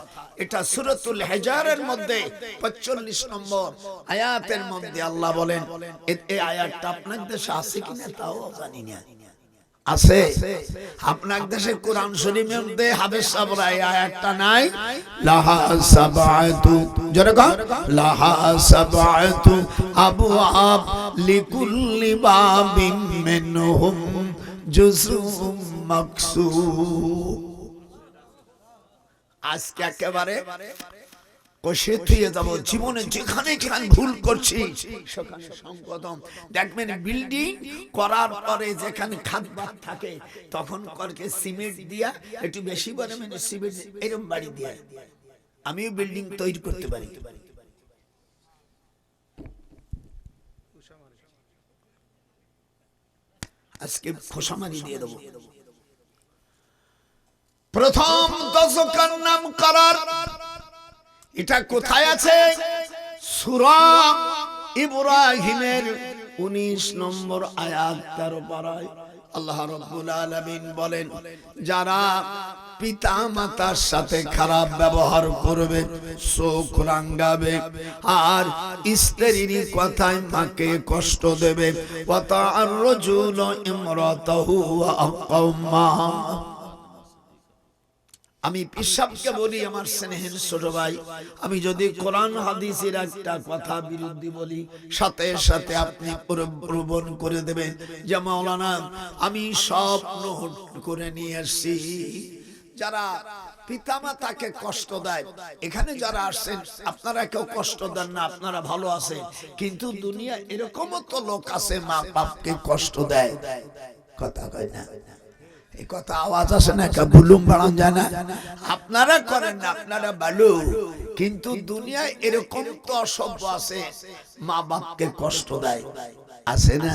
এটা সূরাতুল হিজরের মধ্যে 45 নম্বর আয়াতের মধ্যে আল্লাহ বলেন। এই আয়াতটা আপনাদের দেশে আছে কিনা তাও জানি না। আছে আপনার দেশে কোরআন শরীফের মধ্যে হাফেজ সাহেবরা এই আয়াতটা নাই? লাহা সাবাতু, জোরে কর, লাহা সাবাতু আবওয়াব লিকুল্লি বাবিন মিনহুম জুজউম মাকসুম। আজকে একেবারে কষে থুয়ে যাব। জীবনে যেখানে যেখানে ভুল করছি সেখানে সংকটম। দেখবেন বিল্ডিং করার পরে যেখানে খাদবাদ থাকে তখন করকে সিমেন্ট দিয়া একটু বেশি পরিমাণে সিমেন্ট এরকম বাড়ি দিয়া আমিও বিল্ডিং তৈরি করতে পারি। আজকে খোসামারি দিয়ে দেবো। প্রথম দশকের নাম করার এটা কোথায় আছে? সূরা ইব্রাহিমের 19 নম্বর আয়াত 13 পারায় আল্লাহ রাব্বুল আলামিন বলেন যারা পিতা মাতার সাথে খারাপ ব্যবহার করবে, চোখ রাঙাবে আর স্ত্রীর কথায় মাকে কষ্ট দেবে, ওয়া তা'আররুজুল ইমরাতাহু ওয়া আকাম্মা। আমি পিসাবকে বলি আমার স্নেহের ছোট ভাই, আমি যদি কোরআন হাদিসের একটা কথা বিরুদ্ধে বলি সাথে সাথে আপনি প্রবণ করে দেবেন যে মাওলানা আমি সব নোট করে নিয়ে আসছি। যারা পিতামাতাকে কষ্ট দেয়, এখানে যারা আসছেন আপনারা কেউ কষ্ট দেন না, আপনারা ভালো আছেন, কিন্তু দুনিয়া এরকমও তো লোক আছে মা বাপকে কষ্ট দেয়। কথা কয় না, এই কথা আওয়াজ আসে না, বুলুম বাড়ান যায় না। আপনারা করেন না, আপনারা ভালো, কিন্তু দুনিয়ায় এরকম তো অসভ্য আছে মা বাপকে কষ্ট দেয়, আছে না?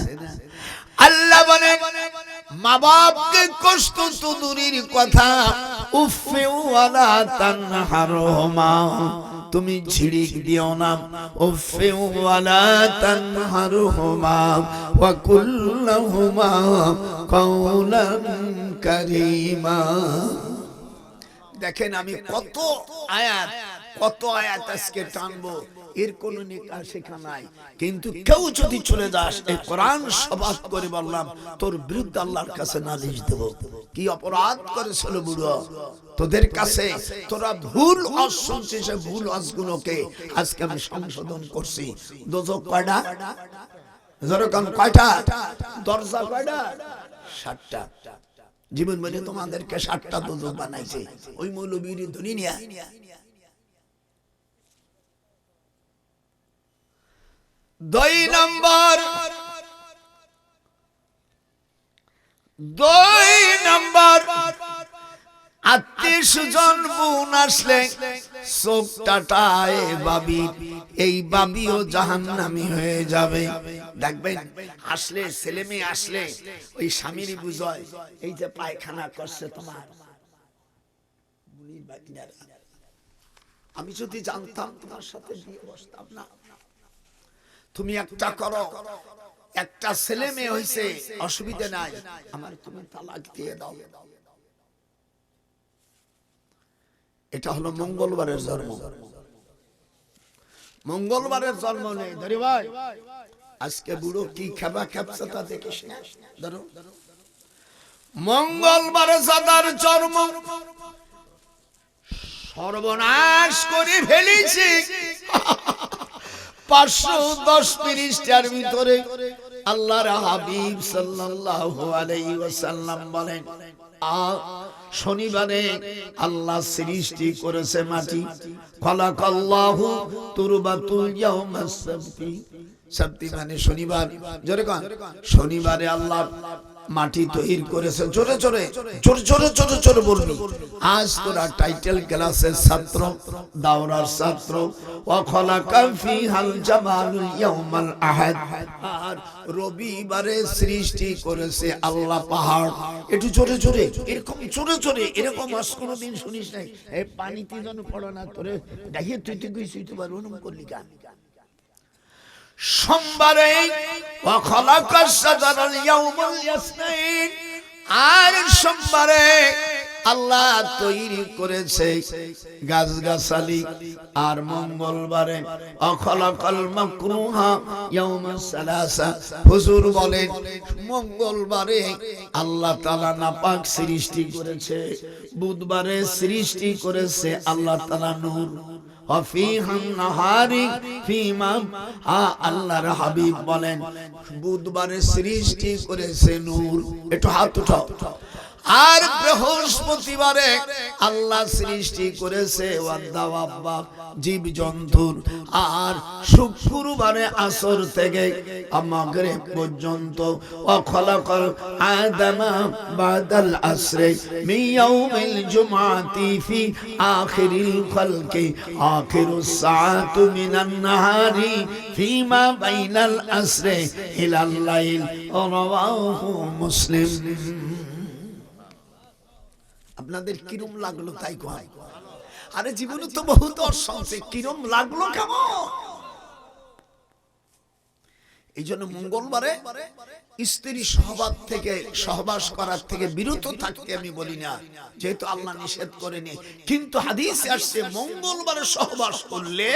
আল্লাহ বলেন মা বাপকে কষ্ট তো দূরের কথা, উফে ওয়ালা তানহারহুমা, তুমি ঝিড়িক দিও না, উফে ওয়ালা তানহারহুমা ওয়া কুল্লাহুমা কাওলান কারীমা। দেখেন আমি কত আয়াত আজকে টানবো, এর কোন নিকাশ শেখা নাই, কিন্তু কেউ যদি চলে যাস এই কোরআন শপথ করে বললাম তোর বিরুদ্ধে আল্লাহর কাছে নালিশ দেব। কি অপরাধ করেছিল বুড়ো তোদের কাছে, তোরা ভুল ওয়াজ শুনছিস, ভুল ওয়াজগুলোকে আজকে আমি সংশোধন করছি। দোজখ কয়টা? যেরকম কয়টা দরজা, কয়টা? 7টা। জীবন বলে তোমাদেরকে 7টা দোজখ বানাইছে ওই মৌলবীর দুনিয়া। 2 নম্বর আত্মীয় স্বজন বোন আসলে চোখটাটায় বাবি, এই বাবিও জাহান্নামী হয়ে যাবে। দেখবেন আসলে ছেলে মেয়ে আসলে ওই স্বামীর বুঝয় এই যে পায়খানা করছে তোমার, আমি যদি জানতাম তোমার সাথে বিয়ে বসতাম না। তুমি একটা করো, একটা ছেলে মেয়ে হইছে অসুবিধা নাই, আমার তুমি তালাক দিয়ে দাও। এটা হলো মঙ্গলবারের জন্ম। মঙ্গলবারের জন্ম নেই ধরি ভাই, আজকে বুড়ো কি খাবা খাবছে তা দেখিস না। ধরো মঙ্গলবারে সাদার চর্ম সর্বনাশ করে ফেলেছি। 510 পৃষ্ঠার ভিতরে আল্লাহর হাবিব সাল্লাল্লাহু আলাইহি ওয়াসাল্লাম বলেন, শনিবারে আল্লাহ সৃষ্টি করেছে মাটি। খালাকাল্লাহু তুরবাতুল ইয়াউমাস সাবতি। সাবতি মানে শনিবার। জোরে কোন, শনিবারে আল্লাহ মাটি তৈরি করেছে। জোরে জোরে জোরে জোরে জোরে জোরে বলবি। আজ তোরা টাইটেল ক্লাসের ছাত্র, দাওরার ছাত্র। ওয়া খালাকা ফিহাল জামালুল ইয়াউমাল আহাদ। আর রবিবারে সৃষ্টি করেছে আল্লাহ পাহাড়। একটু জোরে জোরে, এরকম জোরে জোরে, এরকম আজ কোনোদিন শুনিস নাই। এই পানিতে যেন পড়ো না, তোরে গাইয়ে তুই তুই কইছিস তুই অনুম করলি কেন? সোমবারে ওয়া খালাকাস সাজারাল ইয়াউমাল ইয়াসনাইন। আর সোমবারে আল্লাহ তৈরি করেছে গাছগাছালি। আর মঙ্গলবারে ওয়া খালাকাল মাকরুহা ইয়াউমাস সালাসা। হুজুর বলেন মঙ্গলবারে আল্লাহ তাআলা নাপাক সৃষ্টি করেছে। বুধবারে সৃষ্টি করেছে আল্লাহ তাআলা নূর। আল্লাহর হাবিব বলেন বুধবারে সৃষ্টি করেছে নূর। একটু হাত উঠাও। আর বৃহস্পতিবারে আল্লাহ সৃষ্টি করেছে জীব জন্তুর। আর শুক্রবারে আসর থেকে মাগরিব পর্যন্ত খালাকাল আদামা বাদাল আসরে মিন ইয়াউমিল জুমআতি ফি আখিরিল খালকি আখিরুস সাআতু মিনান নাহারি ফিমা বাইনাল আসরে ইলাল লাইল। রাওয়াহু মুসলিম। আপনাদের কিরম লাগলো তাই কয়? আরে জীবনে তো বহুত অশান্তি, কিরম লাগলো কেমন? এই জন্য মঙ্গলবারে স্ত্রী সহবাস করার থেকে বিরত থাকতে আমি বলি না, যেহেতু আল্লাহ নিষেধ করেনি। কিন্তু হাদিসে আসছে মঙ্গলবারে সহবাস করলে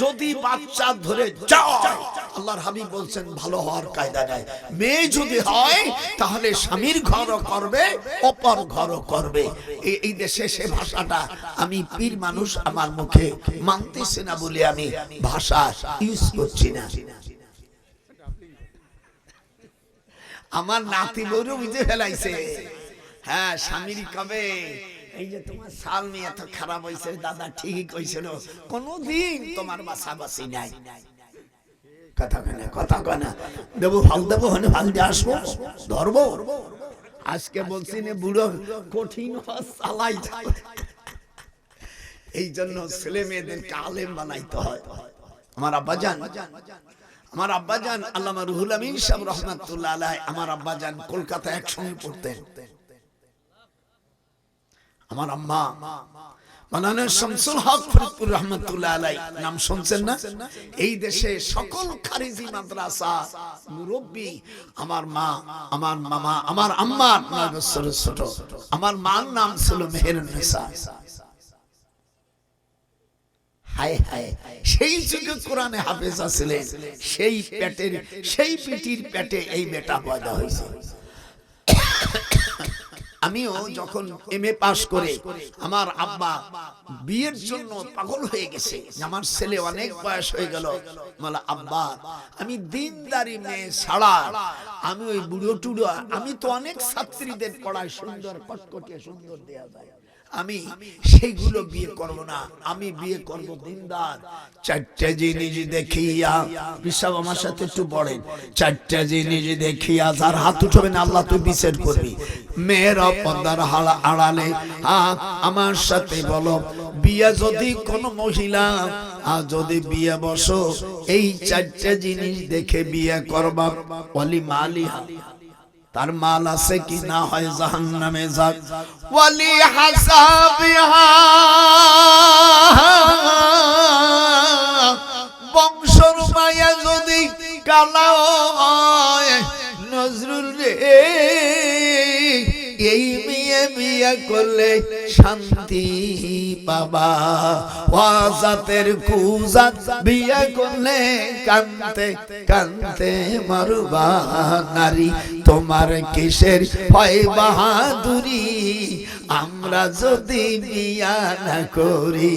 যদি বাচ্চা ধরে যায়, আল্লাহর হাবিব বলছেন ভালো হওয়ার কায়দা নাই। মেয়ে যদি হয় তাহলে স্বামীর ঘরও করবে, অপর ঘরও করবে। এই দেশে সে ভাষাটা আমি পীর মানুষ, আমার মুখে মানতেছে না বলে আমি ভাষা ইউজ করছি না। আমার নাতি বউরে বুঝে ফেলাইছে। হ্যাঁ, স্বামীর কবে এই যে তোমার সালমি এত খারাপ হয়েছে, দাদা ঠিকই কইছিল, কোনদিন তোমার বাসাবাসি নাই। কথা কানা দেবো, ভাল দেবো, হনে ভাল দিয়ে আসবো, ধরবো। আজকে বলছি না বুড়ো কঠিন চালাই। এই জন্য ছেলে মেয়েদেরকে আলেম বানাইতে হয়। আমার আব্বাজান আল্লামা রুহুল আমিন সাহেব রাহমাতুল্লাহ আলাইহি, আমার আব্বাজান কলকাতায় একসঙ্গে পড়তেন। আমার আম্মা মাওলানা শামসুল হক ফরিদপুর রাহমাতুল্লাহ আলাইহি নাম শুনছেন না? এই দেশে সকল খারিজি মাদ্রাসা মুরব্বি আমার মা, আমার মামা, আমার আম্মা 9 বছরের ছোট। আমার মার নাম ছিল মেহেরুন্নেসা। হায় হায়, সেই যুগে কোরআনে হাফেজা ছিলেন, সেই পেটের, সেই পিটির পেটে এই বেটা পয়দা হয়েছে। আমিও যখন এমএ পাস করে আমার আব্বা বিয়ের জন্য পাগল হয়ে গেছে, আমার ছেলে অনেক বয়স হয়ে গেল। বলে আব্বা আমি দিনদারি মেয়ে ছাড়া আমি ওই বুড়ো টুড়ো, আমি তো অনেক ছাত্রীদের পড়াই সুন্দর কটকটিয়ে সুন্দর দেয়া যায়, আমি সেইগুলো বিয়ে করব না, আমি বিয়ে করব দিনদার। 4টে জিনিস দেখিয়া, বিশাব আমার সাথে একটু পড়েন, 4টে জিনিস দেখিয়া যার হাত উঠবে না আল্লাহ তুই বিচার করবি। মেয়েরা পর্দার আড়ালে আমার সাথে বলো, বিয়ে যদি কোন মহিলা যদি বিয়ে বসো, এই 4টে জিনিস দেখে বিয়ে করবা। ওয়ালি মালিহা, তার মাল আছে কি না হয় জাহান্নামে যাক। ওয়ালি হাসাবিহা, বংশর মায়া যদি কালা হয়। নজরুল রে এই মেয়ে বিয়ে করলে শান্তি পাবা, ওয়াজাতের কুজাত বিয়ে করলে কানতে কানতে মরবা। নারী তোমার কিসের হয় বাহাদুরি, আমরা যদি বিয়া না করি।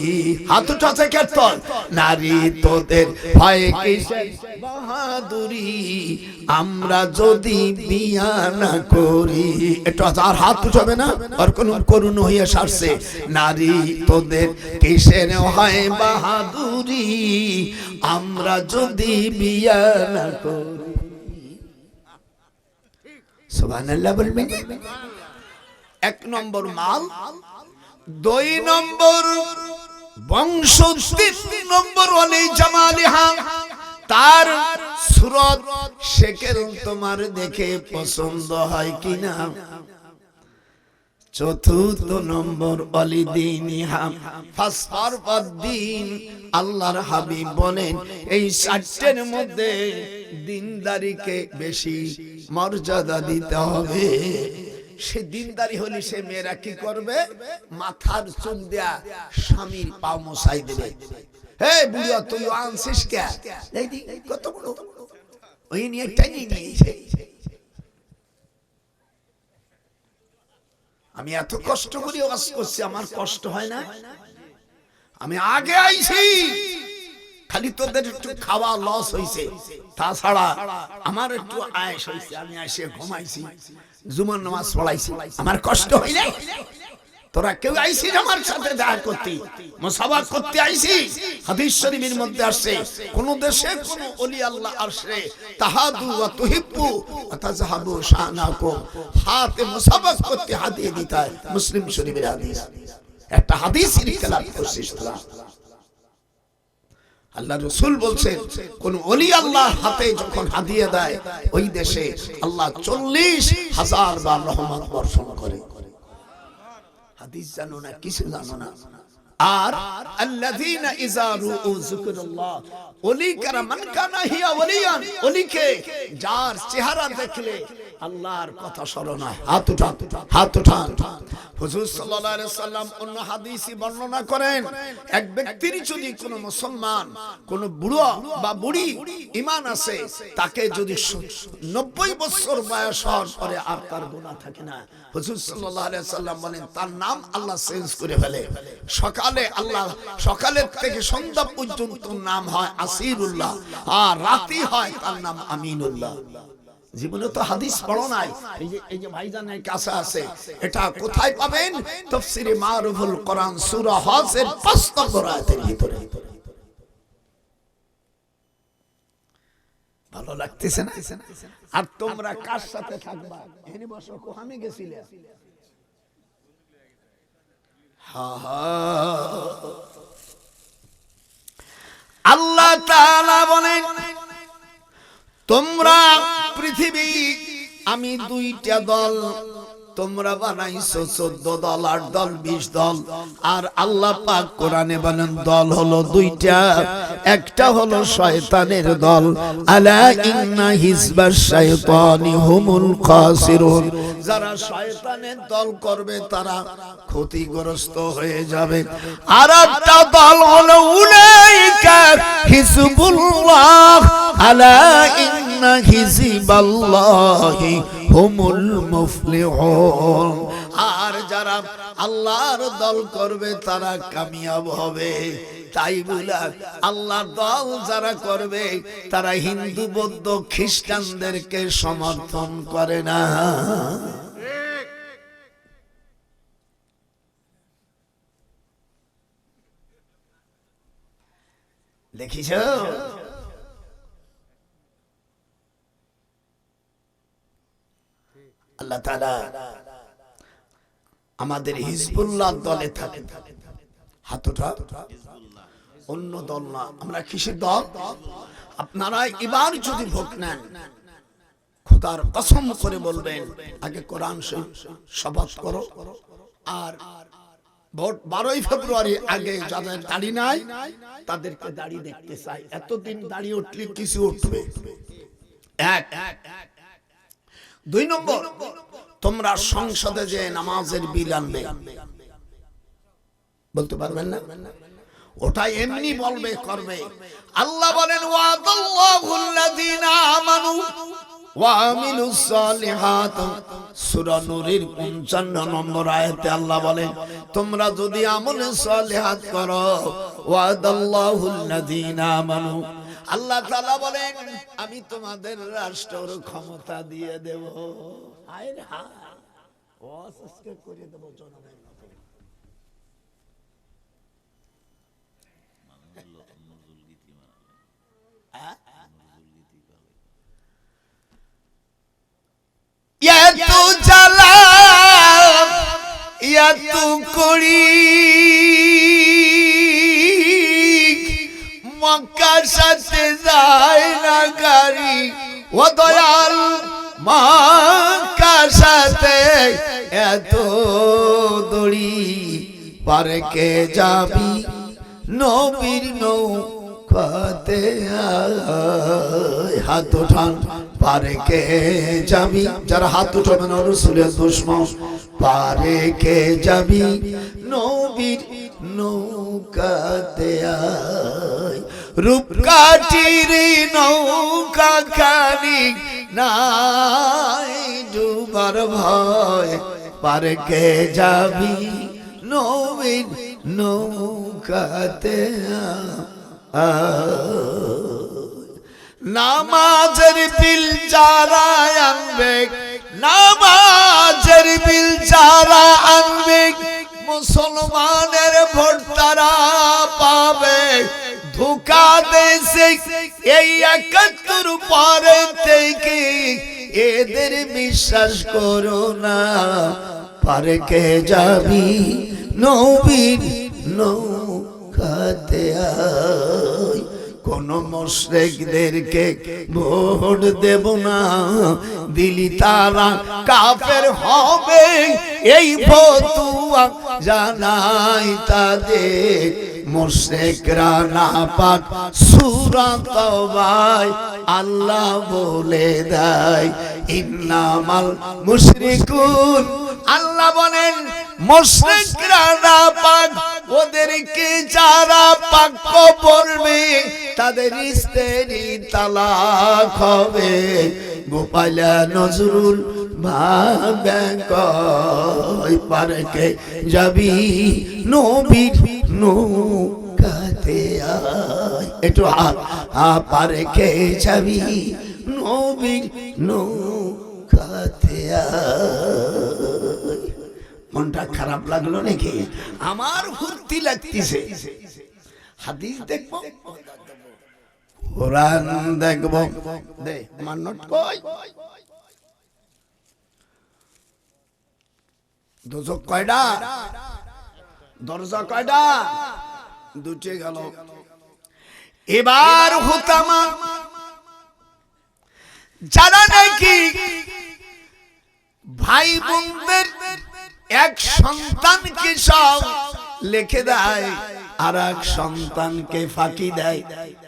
হাত উঠাছে কীর্তন। নারী তোদের হয় কিসের বাহাদুরি, আমরা যদি বিয়া না করি। এটা আর হাত উঠাবে না, আর কোন করুণ হইয়া সারছে। নারী তোদের কিসের হয় বাহাদুরি, আমরা যদি বিয়া না করি। সুবহানাল্লাহ বলবেন। এক নম্বর মাল, দুই নম্বর বংশ, তিন নম্বর ওয়ালি জামালিহা, তার সুরত শেকেল তোমার দেখে পছন্দ হয় কিনা। চতুর্থ নম্বর ওয়ালি দীনিহা, ফাসফারউদ্দিন। আল্লাহর হাবিব বলেন এই চারটির মধ্যে দিনদারিকে বেশি মর্যাদা দিতে হবে। সে দিনদারি হলে সে মেয়েরা কি করবে, মাথার চুল দেয়া স্বামীর পা মোছাই দেবে। হে বুড়া তুই আনছিস কে, কত বড় ওই নিয়ে টাইনি নিয়েছে। আমি এত কষ্ট করি ওয়াজ করছি, আমার কষ্ট হয় না? আমি আগে আইছি, খালি তোদের একটু খাওয়া লস হইছে, তাছাড়া আমার একটু আয়েশ হইছে। আমি এসে ঘুমাইছি, জুমার নামাজ পড়াইছি, আমার কষ্ট হয় না? তোরা কেউ আইছিস আমার সাথে দেখা করতে, মুসাফা করতে আইছিস? হাদিস শরীফের মধ্যে আসছে কোন দেশে কোন ওলি আল্লাহ আসে তাহাদু ওয়া তুহিব্বু ওয়া তাযহাবু শানাকুম, হাতে মুসাফা করতে হাদিয়ে দিতে হয়। মুসলিম শরীফের হাদিস, একটা হাদিসের খেলাফ করছিস তোরা। আল্লাহ রাসূল বলছেন কোন ওলি আল্লাহ হাতে যখন হাদিয়া দেয়, ওই দেশে আল্লাহ 40,000 বার রহমত বর্ষণ করে। হাদিস জানো না, কিছু জানো না। আর আল্লাযীনা ইযা রুউ যিকরুল্লাহ, ওলি কারা মান কানা হিয়া ওলিয়ান, ওলিকে যার চেহারা দেখলে আল্লাহর কথা স্মরণ হয়। হাত উঠান, হাত উঠান। হুজুর সাল্লাল্লাহু আলাইহি সাল্লাম অন্য হাদিসে বর্ণনা করেন, এক ব্যক্তির যদি কোনো মুসলমান, কোনো বুড়ো বা বুড়ি ঈমান আছে, তাকে যদি 90 বছর বয়স হওয়ার পরে আর তার গুনাহ থাকে না, হুজুর সাল্লাল্লাহু আলাইহি সাল্লাম বলেন তার নাম আল্লাহ চেঞ্জ করে ফেলে। সকালে আল্লাহ, সকালের থেকে সন্ধ্যা পর্যন্ত নাম হয় আসিরুল্লাহ, আর রাতে হয় তার নাম আমিনুল্লাহ। জীবনে তো হাদিস পড়ো নাই, এই যে ভাইজানের কাছে আছে, এটা কোথায় পাবেন? তাফসীরে মারুফুল কোরআন সূরা হজের 5 নম্বর আয়াতের ভিতরে। ভালো লাগতেছে না? আর তোমরা কার সাথে থাকবা? এনে বসো, কোহামে গেছিলে? আল্লাহ তাআলা বলেন তোমরা পৃথিবী, আমি দুইটা দল, তোমরা বানাইছো 14 দল, 8 দল, 20 দল। আর আল্লাহ পাক কোরআনে বলেন দল হলো দুইটা, একটা হলো শয়তানের দল, আলা ইন্না হিজবাশ শাইতানি হুমুল খাসিরুন। যারা শয়তানের দল করবে তারা ক্ষতিগ্রস্ত হয়ে যাবে। আর একটা দল হলো উলাইকা হিজবুল্লাহ, আলা ইন্না হিজবাল্লাহি হুমুল মুফলিহুন। আর যারা আল্লাহর দল করবে তারা কামিয়াব হবে। তাই বলে আল্লাহর দল যারা করবে তারা হিন্দু, বৌদ্ধ, খ্রিস্টানদেরকে সমর্থন করে না। দেখিস আল্লাহ তাআলা আমাদের হিজবুল্লাহ দলে থাকে। হাত ওঠা, অন্য দল না। আমরা কিসের দল? আপনারা এবার যদি ভোট নেন, খোদার কসম করে বলবেন আগে কোরআন শপথ করো, আর ভোট 12ই ফেব্রুয়ারি আগে যাদের দাড়ি নাই তাদেরকে দাড়ি দেখতে চাই। এতদিন দাড়ি উঠলে কিছু উঠবে। এক। 2 নম্বর, তোমরা সংসদে যে নামাজের বিল আনবে, বলতে পারবেন না? ওটা এমনি বলবে, করবে। আল্লাহ বলেন ওয়াদাল্লাহুল্লাযীনা আমানু ওয়া আমিলুস সালিহাত, সূরা নূরের 55 নম্বর আয়াতে আল্লাহ বলেন তোমরা যদি আমলে সালিহাত করো, ওয়াদাল্লাহুল্লাযীনা আমানু, আল্লাহ তাআলা বলেন আমি তোমাদের রাষ্ট্রের ক্ষমতা দিয়ে দেব। আয় রে হ্যাঁ, ওয়াসকে করে দেব জনগণের মতো। এত জ্বালা এত করি মক্কার সাথে যায় না গাড়ি, ও দয়াল মক্কার সাথে এত দড়ি, পারে কে যাবি নবীর নৌকাতে, হাত উঠান পারে কে যাবি, যারা হাত উঠাবেন রাসূলের দুশমন, পারে কে যাবি নবীর নৌকাতে, রূপকাঠির নৌকা খানি নাই ডুবার ভয়, পারে কে যাবি নবীর নৌকাতে। নামাজের বিল যারা আনবে, নামাজের বিল যারা আনবে, মুসলমানের ভোট তারা পাবে। ধোঁকা দেশে এই ৭১ পরে থেকে এদের বিশ্বাস করো না, পারে কে যাবি নবীর নৌকাতে। কোন মুশরিকদেরকে ভোট দেব না, দিলি তারা কাফের হবে, এই ফতোয়া জানাই তাদের। মুশরিকরা নাপাক সূরা তাওবায় আল্লাহ বলে দেয় ইন্নামাল মুশরিকুন, আল্লাহ বলেন মুশরিকরা নাপাক, ওদেরকে যারা পাক করবে তাদের স্ত্রী তালাক হবে। গোপালা নজরুল ভাবে কয় পারে কে যাবি নবীর নৌকাতে, একটু পারে কে যাবি নবীর নৌকাতে। মনটা খারাপ লাগলো নাকি? আমার ফুর্তি লাগতেছে। হাদিস দেখবো, কোরআন দেখবো, দে আমার নোট কই, দোজক কয়টা, দরজা কয়টা, দুটে গেল। এবার হুতামা যারা নাকি ভাই বোনদের এক সন্তানকে সব লিখে দেয় আর এক সন্তানকে ফাঁকি দেয়,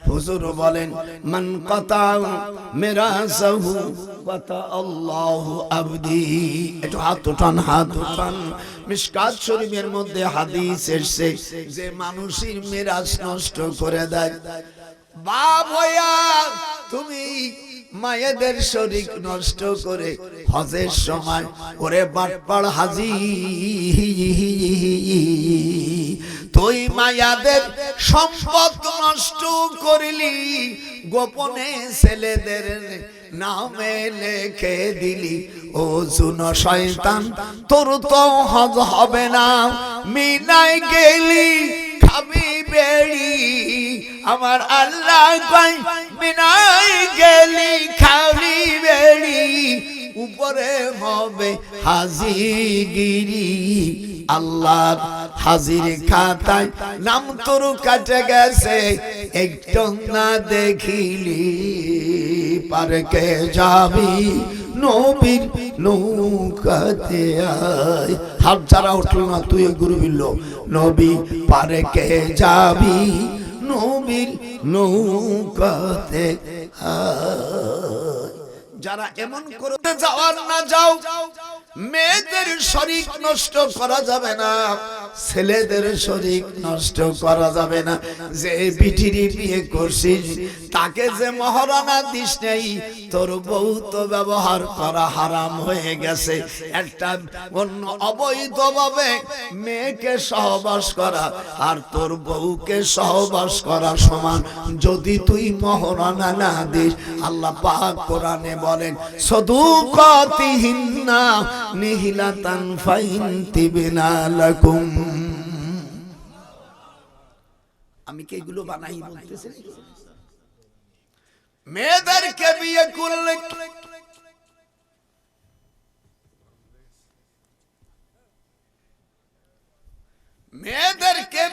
হুজুর বলেন মান কাতা মিরাসাহু কাতা আল্লাহু আবদি। একটু হাত উঠান, হাত উঠান। মিশকাত শরীফের মধ্যে হাদিস এসেছে যে মানুষের মিরাস নষ্ট করে দেয়, বাপ হইয়া তুমি মায়েদের শরীর নষ্ট করে হজের সময় ওরে বাটপাড় হাজি, তুই মায়াদের সম্পদ নষ্ট করলি, গোপনে ছেলেদের নামে লিখে দিলি, ও জুন শয়তান তোর তো হজ হবে না, মিনায় গেলি খাবি বেড়ি। আমার আল্লাহ কয় মিনায় গেলি খাবি বেড়ি, উপরে হবে হাজিগিরি। আল্লাহ হাজির খাতায় নাম তোর কাটে গেছে, একটু না দেখিলি, পারে কে যাবি নবীর নৌকাতে। হাত যারা উঠল না তুই গুরু বিল্ল, নবী পারে কে যাবি নবীর নৌকাতে। যারা এমন করতে যাওয়ার না যাও, মেয়েদের শরীর নষ্ট করা যাবে না, ছেলেদের শরীর নষ্ট করা যাবে না। যে বিটির বিয়ে করছিস তাকে যে মহারানা দিস নেই, তোর বউ তো ব্যবহার করা হারাম হয়ে গেছে। একটা অন্য অবৈধভাবে মেয়েকে সহবাস করা আর তোর বউকে সহবাস করা সমান। যদি তুই মহারানা না দিস, আল্লাহ পাক কোরআনে বলেন সাদুকাতিহিন্না নিহিলাতান ফাইনতিবিনা লাকুম। আমি কি এগুলো বানাই বলতেছি? মেয়েদেরকে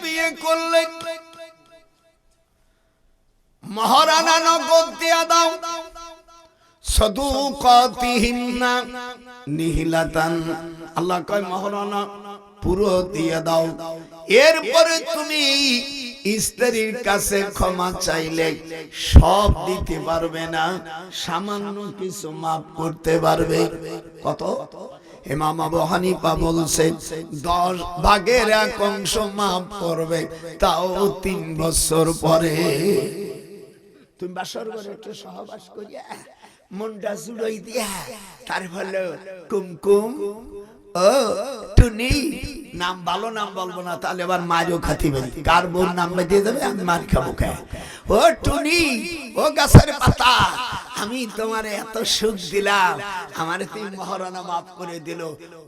বিয়ে করলে মহারানা নগদ দিয়া দাও, সাদুকাতিহিন্না নিহিলাতান, আল্লাহ কয় মহারানা পুরো দিয়ে দাও। এরপরে তুমি স্ত্রীর কাছে ক্ষমা চাইলে সব দিতে পারবে না, সামান্য কিছু মাফ করতে পারবে। কত? ইমাম আবু হানিফা বলছে 10 ভাগের 1 অংশ মাফ করবে, তাও 3 বছর পরে। তুমি বাসর ঘরে একটু সহবাস করিয়া মনটা জুড়াই দিয়া তারপরে কুমকুম ও টুনি, নাম ভালো নাম বলবো না, তাহলে আবার মারও খাতি পারি। কার বোন নাম দিয়ে দেবে, আমি মার খাবো কে? ও টুনি, ও গাছের পাতা, আমি তোমার এত সুখ দিলাম, আমার তুই মহারানা মাফ করে দিল।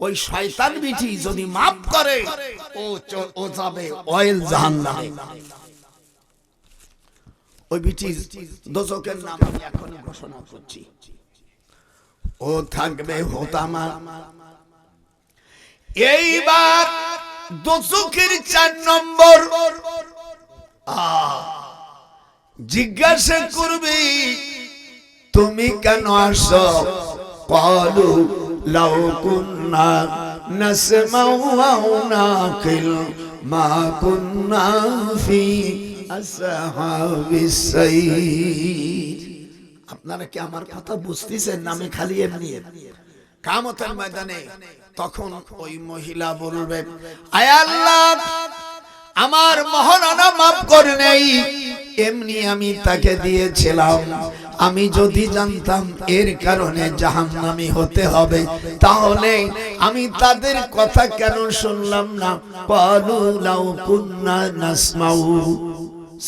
ওই শয়তান বিটি যদি মাফ করে, ও যাবে অয়েল জাহান্নামে। ওই বিটি দোজখের নাম আমি এখন ঘোষণা করছি, ও থাকবে হোতামা। এইবার দোজখের 4 নম্বর জিজ্ঞাসা করবি তুমি কেন আসো? ক্বালু লাউ কুন্না নাসমাউ আও নাকিল মা কুন্না ফি আসহাবিস সাইর। আপনারা কি আমার কথা বুঝতেছেন? নামে খালি এমনি কিয়ামতের ময়দানে তখন ওই মহিলা বলবে, আয় আল্লাহ, আমার মহারানা মাফ করে নেই, এমনি আমি তাকে দিয়েছিলাম। আমি যদি জানতাম এর কারণে জাহান্নামী হতে হবে, তাহলে আমি তাদের কথা কেন শুনলাম না? ক্বালু লাউ কুন্না নাসমাউ,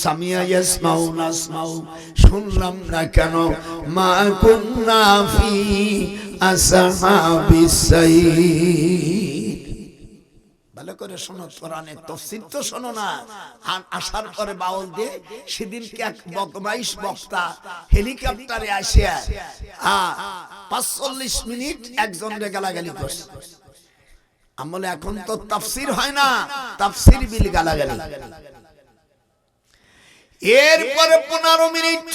সামিয়া ইয়াসমাউ নাসমাউ, শুনলাম না কেন? মা কুন্না ফি আসহাবিস সাইর। ভালো করে শোনো, কোরআনের তাফসীর তো শোনো না। আসার পরে বাউল দিয়ে সেদিনকে এক বদমাইশ বক্তা হেলিকপ্টারে আসিয়া 45 মিনিট একজনকে গালাগালি করছে। আমলে এখন তো তাফসীর হয় না, তাফসীর বিল গালাগালি। এরপরে 15 মিনিট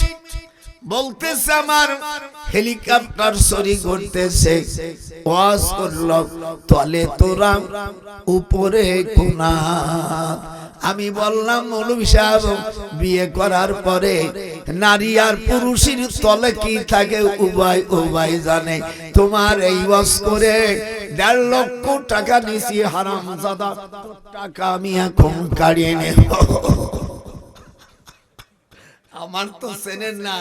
বলতেছে আমার হেলিকপ্টার সরি করতেছে, ওয়াজ করলো তলে তোরা উপরে কোনা। আমি বললাম মৌলভী সাহেব, বিয়ে করার পরে নারী আর পুরুষের তলে কি থাকে উভয় উভয় জানে। তোমার এই ওয়াজ করে 1.5 লক্ষ টাকা নিছি, হারামজাদা টাকা আমি এখন কাড়িয়ে নেব। আমার তো চেনেন না,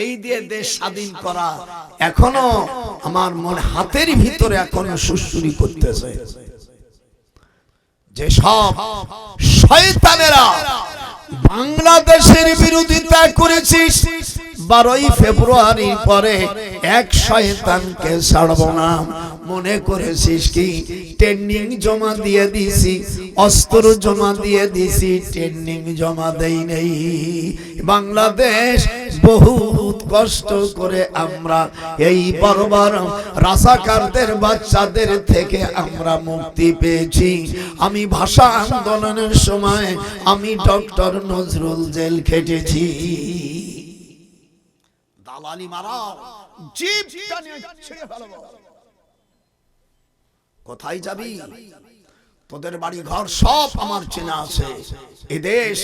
এই দিয়ে দেশ স্বাধীন করা এখনো আমার মন হাতের ভিতরে এখনো সুসুরি করতেছে। যে সব শয়তানেরা বাংলাদেশের বিরোধিতা করেছিস, 12ই ফেব্রুয়ারি পরে এক শয়তানকে ছাড়ব না মনে করেছিস কি? ট্রেনিং জমা দিয়ে দিছি, অস্ত্র জমা দিয়ে দিছি, ট্রেনিং জমা দেই নেই। বাংলাদেশ বহুত কষ্ট করে আমরা এই বর্বর রাজাকারদের বাচ্চাদের থেকে আমরা মুক্তি পেয়েছি। আমি ভাষা আন্দোলনের সময় আমি ডক্টর নজরুল জেল খেটেছি। দালালি মারাও, জিপটা নিয়ে ছেড়ে ফেলবো। কোথায় যাবি? তোদের বাড়ি ঘর সব আমার চেনা আছে। এই দেশ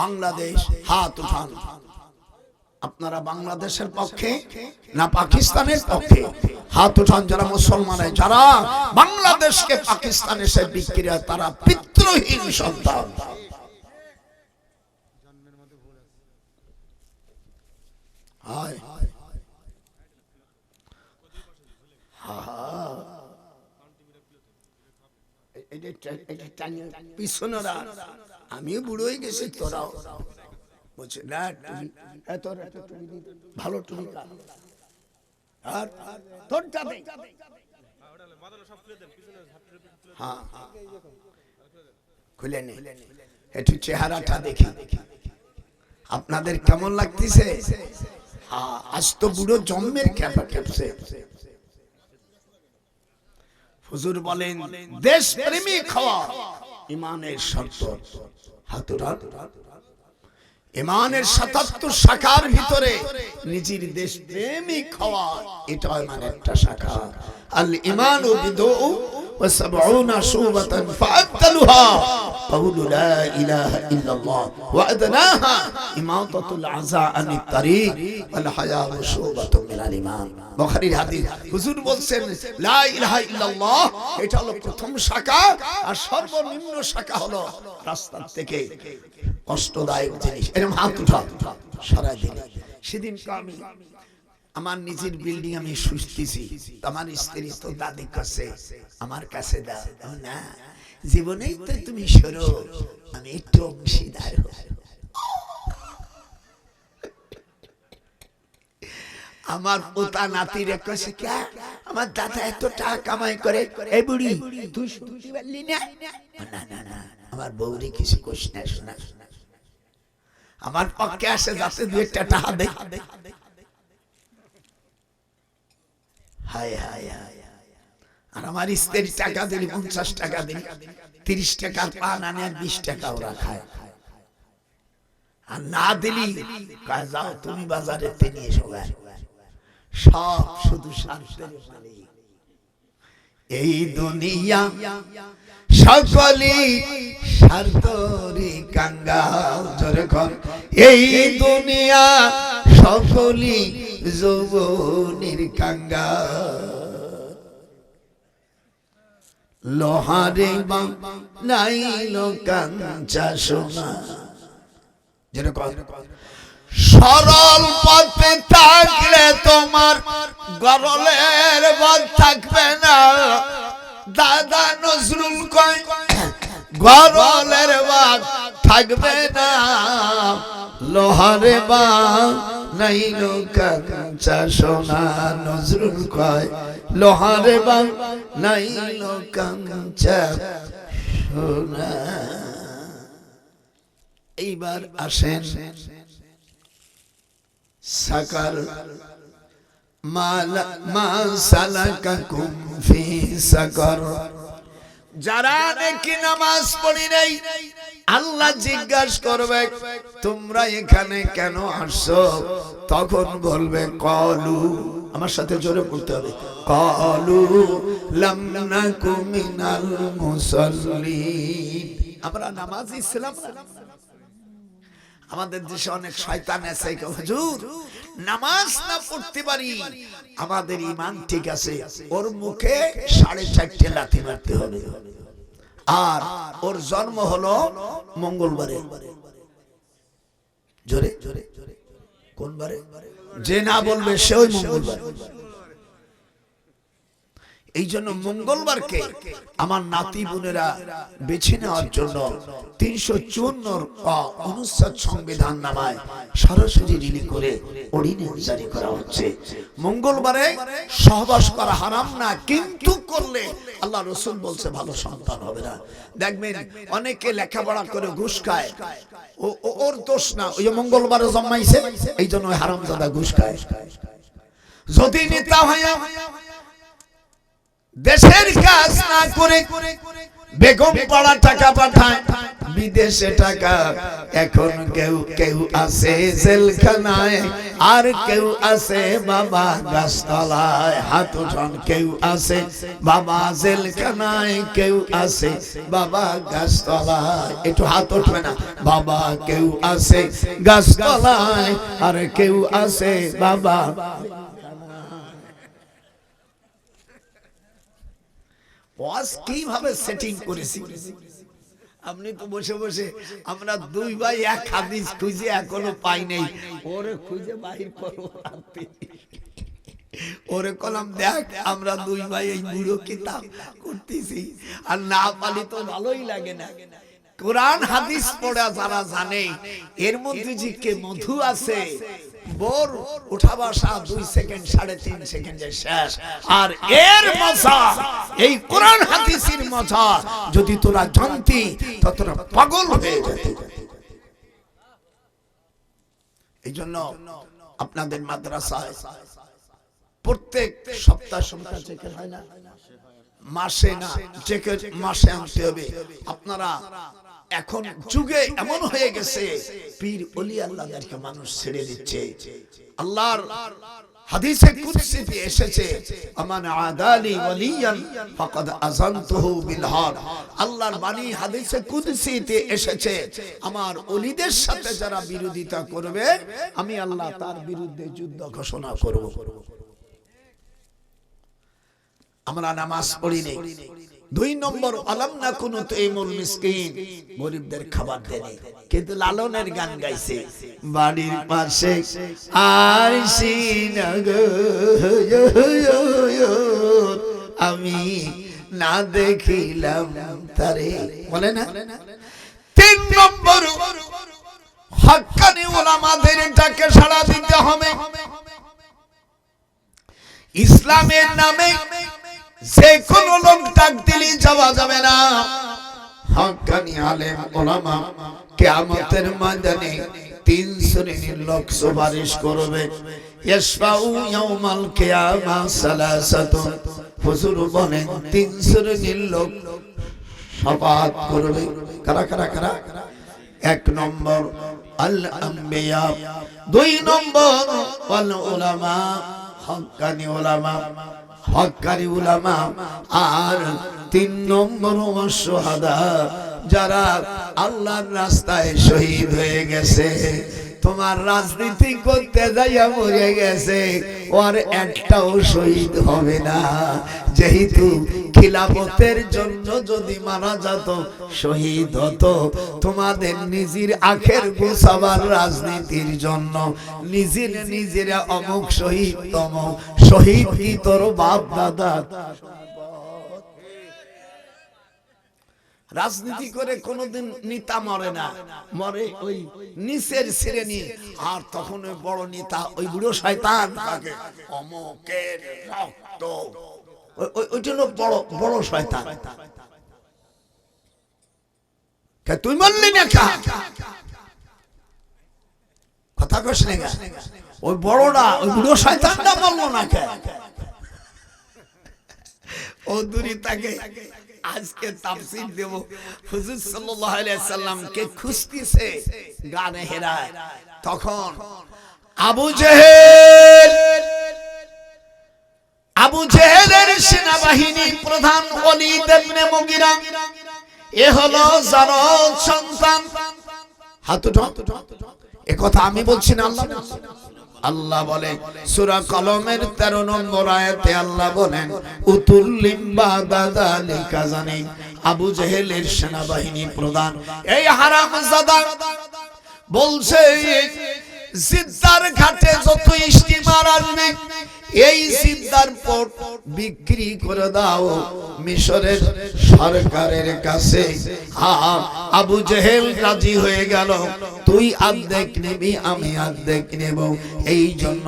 বাংলাদেশ, হাত উঠান। আপনারা বাংলাদেশের পক্ষে না পাকিস্তানের পক্ষে? হাত উঠান যারা মুসলমান, যারা বাংলাদেশকে পাকিস্তানে সে বিক্রি হয় তারা পিতৃহীন সন্তান। পিছনেরা আমিও বুড়ো হয়ে গেছি, তোরাও বলছে না ভালো টুপি আর তোরটা দে। হ্যাঁ খুলে নে, একটু চেহারাটা দেখি আপনাদের কেমন লাগতেছে। হ্যাঁ আজ তো বুড়ো জন্মের ক্যাপা ক্যাপছে। হুজুর বলেন দেশ প্রেমিক হওয়া ইমানের শর্ত। হাতুরা ইমানের ৭৭ শাখার ভিতরে নিজের দেশ প্রেমিক হওয়া এটা মানে একটা শাখা। আল ইমানু বিদউ ওয়া ৭০ শুবাতান ফাআদলুহা কাউলু লা ইলাহা ইল্লাল্লাহ ওয়া আদনাহা ইমাতাতুল আযা আনিত তারিক ওয়াল হায়াউ শুবাতুন মিনাল ঈমান। বুখারীর হাদিস। হুজুর বলছেন লা ইলাহা ইল্লাল্লাহ এটা হলো প্রথম শাখা, আর সর্বনিম্ন শাখা হলো রাস্তা থেকে কষ্টদায়ক জিনিস। এরকম হাত উঠা সারা দিন। সেদিন আমি আমার নিজের বিল্ডিং আমি শুষতেছি, আমার স্ত্রী তো দাদি কাছে আমার কাছে দাও না, জীবনেই তো তুমি সরো, আমি একটু অংশীদার। আমার পোতা নাতিরে কাছে কে আমার দাদা এত টাকা কামাই করে, এই বুড়ি তুই শুনতে পারলি না? না না না আমার বউরে কিছু কোশ না, শোনা আমার পক্ষে আসে যাতে দু একটা টাকা দে। হায় হায় হায়। আর আমার স্ত্রী টাকা দিলি 50 টাকা দিলি, 30 টাকার পান আনে আর 20 টাকা ওরা খায়। আর না দিলি কাজ যাও তুমি বাজারে নিয়ে এসো, সব শুধু স্বার্থের মালিক। এই দুনিয়া সকলি স্বার্থরি কাঙ্গাল, জোরে কর এই দুনিয়া সকলি যৌবনের কাঙ্গাল। লোহারে বানাইল কাঞ্চা সোনা, জোরে কর সরল পথে থাকলে তোমার গরলের বাদ থাকবে না। দাদা নজরুল কয় গরলের বাদ থাকবে না, লোহারে বানাইল কাঞ্চা সোনা। নজরুল কয় লোহারে বানাইল কাঞ্চা সোনা। এইবার আসেন সাকার মা সালাকাকুম ফি সাকার। যারা নাকি নামাজ পড়ি নাই আল্লাহ জিজ্ঞাসা করবে তোমরা এখানে কেন আসছো? তখন বলবে কলু, আমার সাথে জোরে পড়তে হবে, কলু লাম নাকু মিনাল মুসাল্লিন। আমরা নামাজি ছিলাম না। আমাদের দেশে অনেক শয়তান আছে, হুজুর নামাজ না পড়তে পারি, আমাদের ঈমান ঠিক আছে, ওর মুখে 4.5 লাথি মারতে হবে। আর ওর জন্ম হলো মঙ্গলবারে। জোরে জোরে কোন বারে? যে না বলবে সে ওই মঙ্গলবার। এই জন্য মঙ্গলবারকে আমার নাতি বোনেরা বেছে নেওয়ার জন্য 354 অনুচ্ছেদ সংবিধান নামায় সরাসরি রিলি করে অর্ডিন্যান্স জারি করা হচ্ছে। মঙ্গলবারে সহবাস করা হারাম না, কিন্তু করলে আল্লাহ রাসূল বলছে ভালো সন্তান হবে না। দেখবেন অনেকে লেখাপড়া করে ঘুষ খায়, ওর দোষ না, ওই মঙ্গলবারে জন্মাইছে এই জন্য হারামজাদা ঘুষ খায়। যদি নেতা হয় দেশের কাজ না করে বেগম পাড়া টাকা পাঠায়, বিদেশে টাকা, এখন কেউ কেউ আছে জেলখানায়, আর কেউ আছে বাবা গাছতলায়। হাত উঠান, কেউ আছে বাবা জেলখানায়, কেউ আছে বাবা গাছতলায়। একটু হাত উঠবে না? বাবা কেউ আছে গাছতলায়, আর কেউ আছে বাবা। ওয়াজ কিভাবে সেটিং করেছি, আপনি তো বসে বসে আমরা দুই ভাই এক হাদিস খুঁজে এখনো পাই নাই, ওরে খুঁজে বাহির করো। ওরে কলম দেখ, আমরা দুই ভাই এই বুড়ো কিতাব করতেছি, আর না পালি তো ভালোই লাগে না। কোরআন হাদিস পড়া যারা জানে, এর মধ্যে যে কে মধু আছে, বোর উঠা বসা 2 সেকেন্ড 3.5 সেকেন্ডে শেষ। আর এর মজা, এই কোরআন হাদিসের মজা যদি তোরা জানতি তো তোরা পাগল হয়ে যেতি। এই জন্য আপনাদের মাদ্রাসায় প্রত্যেক সপ্তাহ চেকের হয় না, মাসে না, চেকের মাসে আনতে হবে। আপনারা এখন যুগে এমন হয়ে গেছে, পীর ওলি আল্লাহদেরকে মানুষ ছেড়ে দিচ্ছে। আল্লাহর হাদিসে কুদসিতে এসেছে, আমান আদালি ওয়ালিয়ান ফাকাদ আযানতুহু বিল হক। আল্লাহর বাণী হাদিসে কুদসিতে এসেছে, আমার ওলিদের সাথে যারা বিরোধিতা করবে, আমি আল্লাহ তার বিরুদ্ধে যুদ্ধ ঘোষণা করব। আমরা নামাজ পড়ি নেই। 2 নম্বর, আলাম না কুনু তুইমুল মিসকিন, গরিবদের খাবার দেয়, কিন্তু লালনের গান গাইছে, বাড়ির পাশে আইসি না গো আমি না দেখিলাম তারে, বলে না। 3 নম্বর, হক্কানি উলামাদের ডাকে সাড়া দিতে হবে। ইসলামের নামে যে কোন লোক ডাক দিলে যাওয়া যাবে না। হক্কানি আলেম উলামা কিয়ামতের ময়দানে 3 শ্রেণীর লোক সুপারিশ করবে। ইয়াশফাউ ইয়াউমাল কিয়ামা সালাসাতুন, হুজুর বলেন 3 শ্রেণীর লোক শাফাআত করবে। কারা কারা কারা? 1 নম্বর আল আম্বিয়া, 2 নম্বর ওয়াল উলামা, হক্কানি উলামা, হক্কানি উলামা, আর 3 নম্বর ওয়াসশুহাদা, যারা আল্লাহর রাস্তায় শহীদ হয়ে গেছে। তোমার রাজনীতি করতে যাইয়া মরে গেছে, ওর একটাও শহীদ হবে না। যেহেতু খিলাফতের জন্য যদি মারা যেত, শহীদ হতো। তোমাদের নিজের আখের গোছাবার রাজনীতির জন্য নিজেরা অমুক শহীদ তমুক শহীদ, কি তোর বাপ দাদা? রাজনীতি করে কোনোদিন নেতা মরে না, মরে ওই নিচের শ্রেণী। আর তখন ওই বড় নেতা, ওই বুড়ো শয়তান থাকে, অমুকের রক্ত, ওই জন্য বড় বড় শয়তান। তুই বললি না কথা কস না, ওই বড়টা, ওই বুড়ো শয়তানটা বললো না কে? ও দূরে তাকে আজকে তাফসীর দেব। হুজুর সাল্লাল্লাহু আলাইহি সাল্লাম কে খুঁজতেছে গানে হেরায়, তখন আবু জেহেলের সেনাবাহিনী প্রধান ওলীদ ইবনে মুগীরা, এ হলো জারদ সন্তান। হাত উঠাও, এ কথা আমি বলছি না, আল্লাহ বলছেন। আল্লাহ বলে সূরা কলমের 13 নম্বর আয়াতে আল্লাহ বলেন, উতুল্লিম বাদালিকা জানি, আবু জেহেলের সেনাবাহিনী প্রধান এই হারামজাদা বলছে, জিদ্দার ঘাটে যত স্টিমার আসবে, এই জিদ্দার পোর্ট বিক্রি করে দাও মিশরের সরকারের কাছে। আবু জেহেল রাজি হয়ে গেল, তুই অর্ধেক নিবি, আমি অর্ধেক নেব। এই জন্য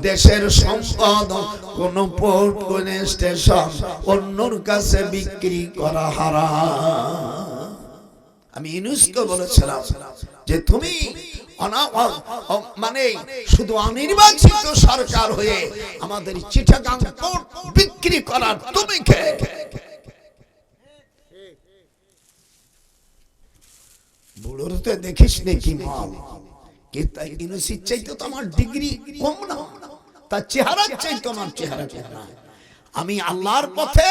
দেশের সম্পদ, কোন পোর্ট, কোন স্টেশন অন্যর কাছে বিক্রি করা হারাম। আমি ইউনুসকে বলেছিলাম যে তুমি মানে শুধু অনির্বাচিত সরকার হয়ে আমাদের চিটাগাং পোর্ট বিক্রি করার তুমি কে? বুড়োর তো দেখিস নে কি মাল, ইউনিভার্সিটির চাইতে তো আমার ডিগ্রি কম না, তার চেহারার চাইতে আমার চেহারা কম না। আমি আল্লাহর পথে,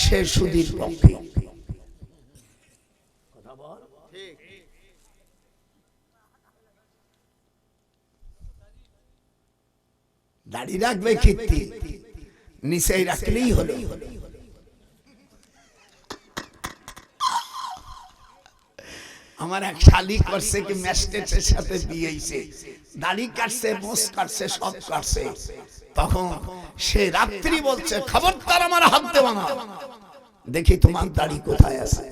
সে সুদীর পক্ষে। দাড়ি রাখবে কীর্তি, নিচে রাখলেই হলো। আমার এক শালি করছে কি ম্যাজিস্ট্রেটের সাথে বিয়ে হইছে, দাড়ি কাটছে, মোষ কাটছে, সব কাটছে। তখন সে রাত্রি বলছে, খবরদার আমার হাত দেবা না, দেখি তোমার দাড়ি কোথায় আছে।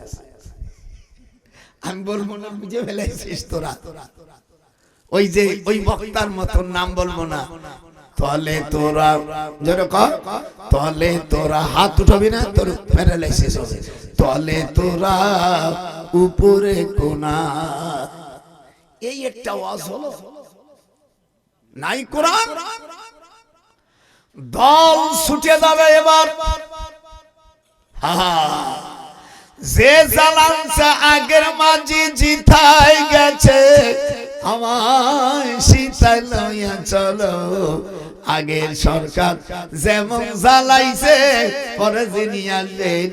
আমি বলবো না, বুঝে ফেলেছিস তোরা, ওই যে ওই বক্তার মতন নাম বলবো না। তলে তোরা যেরকম, তলে তোরা হাত উঠাবি না, তোর প্যারালাইসিস হবে। তলে তোরা উপরে কোনা, এই একটা ওয়াজ হলো নাই? কোরআন দল ছুটে যাবে এবার। যে জালানছে আগের মাঝি জিতাই গেছে, আমায় শীতায় লইয়া চলো। আগের সরকার যেমন জ্বালাইছে, পরে যিনি আসবেন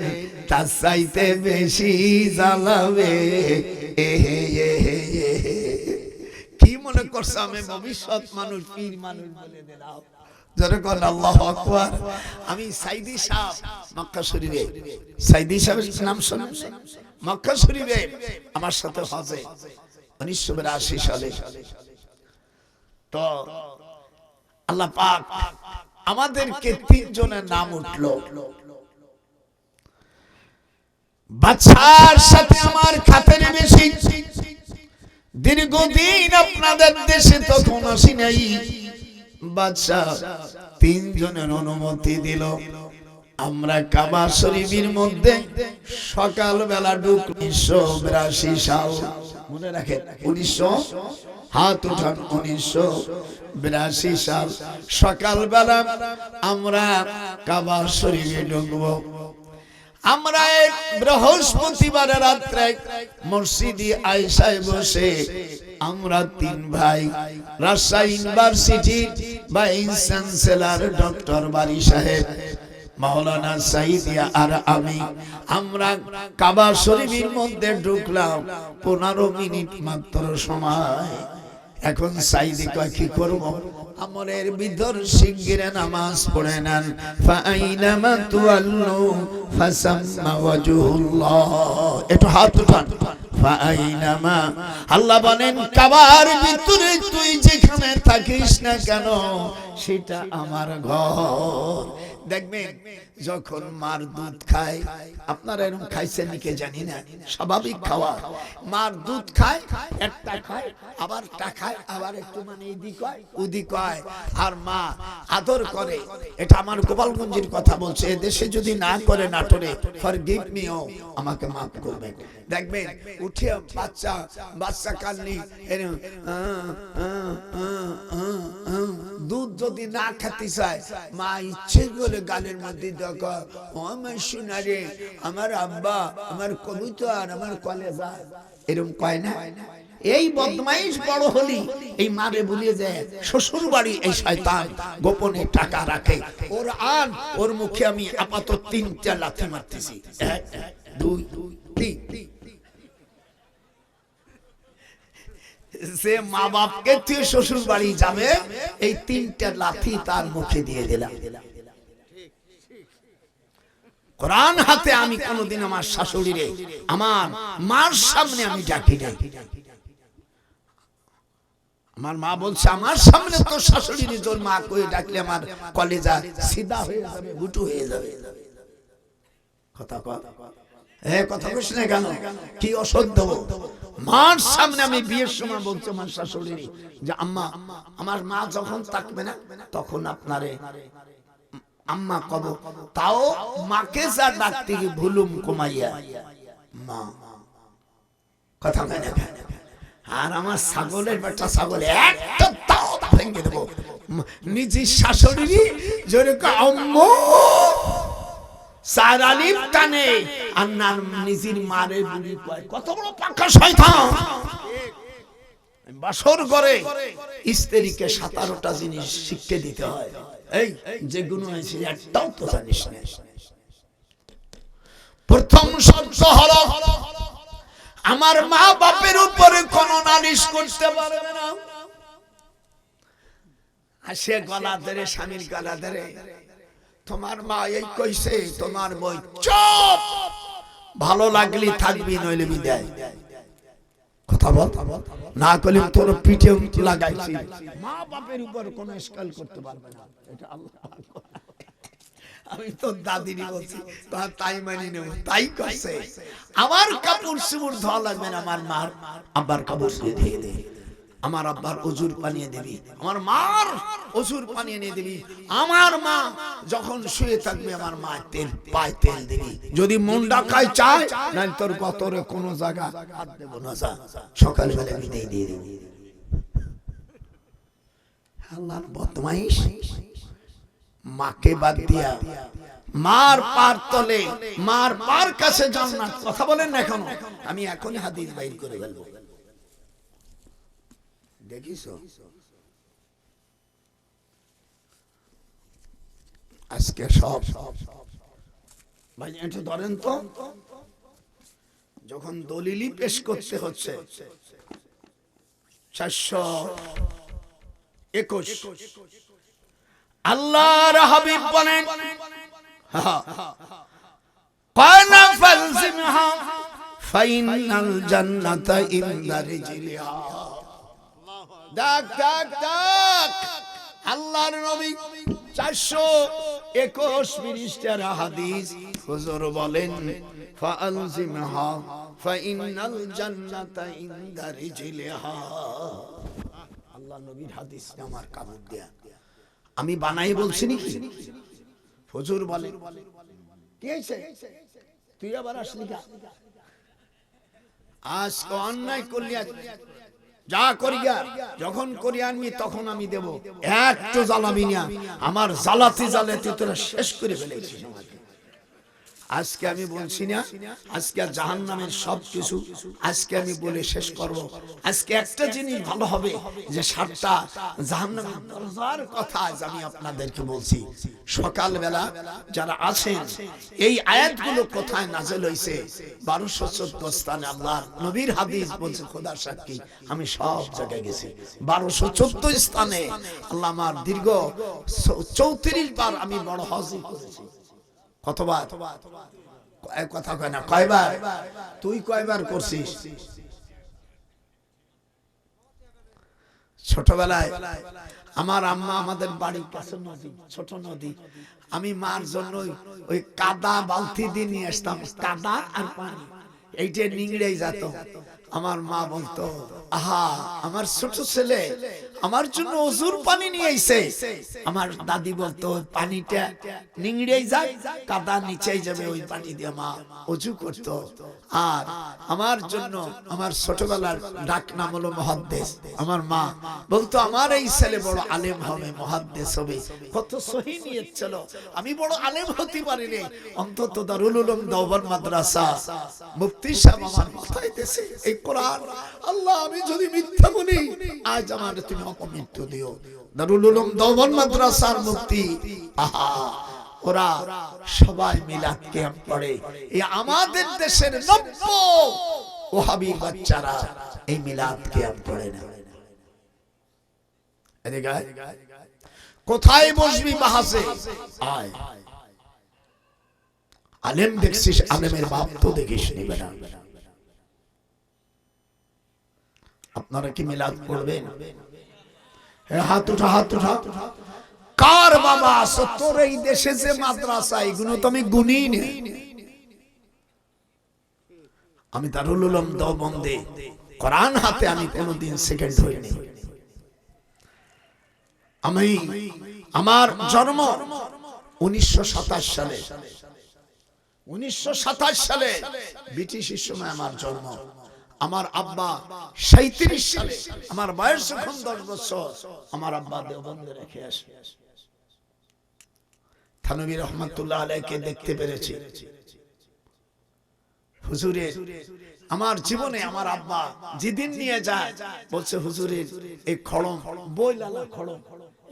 তার চাইতে বেশি জ্বালাবে। কি মনে করছো আমি ভবিষ্যৎ মানুষ, পীর মানুষ বলে দিলাম? যেরকম আল্লাহু আকবার। আমি সাইদি সাহেব মক্কা শরীফে, সাইদি সাহেবের নাম শুনেন? মক্কা শরীফে আমার সাথে হজে 1982 সালে। তো আল্লাহ পাক আমাদেরকে 3 জনের নাম উঠলো। বাদশার সাথে আমার খাতির বেশি, দীর্ঘদিন আপনাদের দেশে তখন আসি নাই। বাদশাহ 3 জনের অনুমতি দিল। আমরা কাবা শরীফের মধ্যে সকালবেলা ঢুকলাম। 1982 সাল, মনে রাখেন 1900, হাত উঠান, 1982 সাল সকালবেলা আমরা কাবা শরীফে ঢুকবো। আমরা বৃহস্পতিবার রাত্রে মসজিদে আয়েশায় বসে আমরা 3 ভাই, Rajshahi university vice chancellor doctor Bari সাহেব, মাওলানা সাইদিয়া আর আমি, আমরা কাবা শরীফের মধ্যে ঢুকলাম। 15 মিনিট মাত্র সময়। এখন সাইদি কয় কি করব? আমরের ভিতর শিগগিরে নামাজ পড়ে নেন। ফাইনামা তুআল্লু ফাসাম্মা ওয়াজহুল্লাহ। একটু হাত উঠান। ফাইনামা, আল্লাহ বলেন কাবার ভিতরে তুই যেখানে থাকিস না কেন, সেটা আমার ঘর। দেখবেন যখন মার দুধ খায়, আপনারা এরকম খাইছেন নাকি জানি না, স্বাভাবিক খাওয়া। মার দুধ খায়, একটা খায়, আবার টা খায়, আবার একটু মানে এদিক হয় ওদিক হয়, আর মা আদর করে। এটা আমার গোপালগঞ্জের কথা বলছে। এদেশে যদি না করে নাটোরে, ফরগিভ মি, ও আমাকে মাফ করবেন। দেখবেন উঠে বাচ্চা কান্নি, দুধ যদি না খেতে চায়, মা ইচ্ছে করে গালের মধ্যে দেখো, ও আমার সোনা রে, আমার আব্বা, আমার কবুতর, আমার কলেজা, এরকম কয় না? এই বদমাইশ বড় হলি এই মারে ভুলিয়ে যায় শ্বশুর বাড়ি। এই শয়তান গোপনে টাকা রাখে। ওর আন, ওর মুখে আমি আপাতত 3টা লাথি মারতেছি। 1 2 3। যে মা বাপকে তুই শ্বশুর বাড়ি যাবে, এই 3টা লাথি তার মুখে দিয়ে দিলাম। কোরআন হাতে আমি কোনদিন আমার শাশুড়িরে আমার মার সামনে আমি ডাকি নাই। আমার মা বলছে, আমার সামনে তো শাশুড়ির তোর মা কয়ে ডাকলে আমার কলেজা সিধা হয়ে যাবে, বুটু হয়ে যাবে। কথা কথা বলিস না কেন? কি অসহ্য! মার সামনে আমি বিয়ের সময় বলছি আমার শাশুড়ি যে, আম্মা, আমার মা যখন থাকবে না তখন আপনারে আম্মা কব। তাও মাকে যা ডাকতে গিয়ে ভুলুম কমাইয়া মা। কথা হয় না? আর আমার ছাগলের বাচ্চা ছাগল একটা তাও ভেঙে দেবো। নিজের শাশুড়ি জোরে আম্মু, চার আলিফ টানে আর নাম নিজের মারে বুড়ি কয়। কত বড় পাকা শয়তান! বাসর করে স্ত্রীকে 17টা জিনিস শিখতে দিতে হয়। এই যেগুলো আছে একটাও তো জানিস না। প্রথম শর্ত হলো আমার মা বাপের উপরে কোনো নালিশ করতে পারবে না। আর সে গলা ধরে, স্বামীর গলা ধরে, তোমার মা এই কইছে, তোমার বই, চুপ, ভালো লাগলি থাকবি নইলে বিদায়। কথা বল না, কলি তোর পিঠে লাগাইছি। মা বাপের উপর কোনো স্কেল করতে পারবে না, এটা আল্লাহ। আমি তো দাদিনি বলছি, তাই মানি নেব, তাই করছে। আমার কাপড় চুপড় ধোয়া লাগবে না, আমার মার আব্বার কাপড় ধুয়ে দে, আমার আব্বার অজুর পানিয়ে দিবি, আমার মার অজুর পানিয়ে নিয়ে দিবি। আমার মা যখন শুয়ে থাকবে আমার মা তেল পায় তেল দিবি। যদি মন ডাকায় চায় না তোর গতরে কোনো জায়গা হাত দেব না, সকালবেলা বিদায় দিয়ে দেব। আল্লাহর বদমাইশ। মাকে বাদ দিয়া মার পার তলে, মার পার কাছে জান্নাত। কথা বলেন না এখনো? আমি এখনই হাদিস বাইর করে ফেলবো। দেখিস আজকে সব ভাই একটু ধরেন তো, যখন দলিলি পেশ করতে হচ্ছে 421, আল্লাহর হাবিব বলেন কানা ফালজিমহা ফাইনাল জান্নাতা ইনদা রিজলিহা। ডাক ডাক ডাক, আল্লাহর নবী 421 পৃষ্ঠার হাদিস। হুজুর বলেন ফালজিমহা ফাইনাল জান্নাতা ইনদা রিজলিহা। আল্লাহর নবীর হাদিস আমার কামড় দেয়া, আমি বানাই বলছি নাকি? হুজুর বলে কি হইছে, তুই আবার আসলি না? আজ অন্যায় করলি, যা করিয়া যখন করি আনবি তখন আমি দেব, একটু জ্বালাবি না। আমার জ্বালাতে জ্বালাতে তোরা শেষ করে ফেলেছিস আমাকে। আজকে আমি বলছি না, আজকে জাহান্নামের সব কিছু আজকে আমি বলে শেষ করব। আজকে একটা জিনিস ভালো হবে যে 7টা জাহান্নামের দরজার কথা আজ আমি আপনাদেরকে বলছি। সকালবেলা যারা আছেন, এই আয়াতগুলো কোথায় নাযিল হইছে? 1214 স্থানে আল্লাহর নবীর হাদিস বলছে, খোদার সাক্ষী আমি সব জায়গায় গেছি। 1214 স্থানে আল্লাহ আমার দীর্ঘ 34 বার আমি বড় হজ করেছি। কতবার? কথা কয় না, কয়বার? তুই কয়বার করছিস? ছোটবেলায় আমার আম্মা আমাদের বাড়ির কাছে নদী, ছোট নদী, আমি মার জন্য ওই কাদা বালতি দিয়ে নিয়ে আসতাম, কাদা আর পানি, এইটা নিংড়েই যেত। আমার মা বলতো, আহা আমার ছোট ছেলে আমার জন্য অজুর পানি নিয়ে আইছে। আমার দাদি বলতো, পানিটা নিংড়েই যায়, কাদা নিচেই যাবে, ওই পানি দিয়ে মা অজু করতো। আর আমার জন্য আমার ছোটবেলার ডাক নাম হলো মুহাদ্দিস। আমার মা বলতো, আমার এই ছেলে বড় আলেম হবে, মুহাদ্দিস হবে। কত সহি নিয়ত ছিল, আমি বড় আলেম হতে পারিনি, অন্তত দারুল উলুম দেওবন্দ মাদ্রাসা মুফতি সাহেব আমার মাথায় দিয়েছে এই কোরআন। আল্লাহ আমি যদি মিথ্যা বলি আজ আমার তুমি অপমৃত্যু দিও। দারুল উলুম দেওবন্দ মাদ্রাসার মুফতি, আহা ওরা সবাই মিলাদ ক্যাম্প করে। এই আমাদের দেশের 90 ওহাবি বাচ্চারা এই মিলাদ ক্যাম্প করে না। এদিকে কোথায় বসবি বাহাসে আয়, আলেম দেখছিস, আলেমের বাপ তো দেখিস নি বেটা। আপনারা কি মিলাদ পড়বেন? হাত উঠা, হাত উঠা। কার বাবা আছে তোর এই দেশে যে মাদ্রাসা, এগুলো তো আমি গুনি নি। আমি দারুল উলুম দেওবন্দে কোরআন হাতে আমি কোনোদিন সেকেন্ড হইনি। আমি আমার জন্ম 1927 সালে, 1927 সালে ব্রিটিশের সময় আমার জন্ম। আমার আব্বা 37 সালে, আমার বয়স যখন 10 বছর, আমার আব্বা দেওবন্দে রেখে আসে। থানভী রহমাতুল্লাহ আলাইহিকে দেখতে পেরেছি। হুজুরের আমার জীবনে আমার আব্বা যেদিন নিয়ে যায় বলছে হুজুরের এই খড়ম বইলালা খড়ম,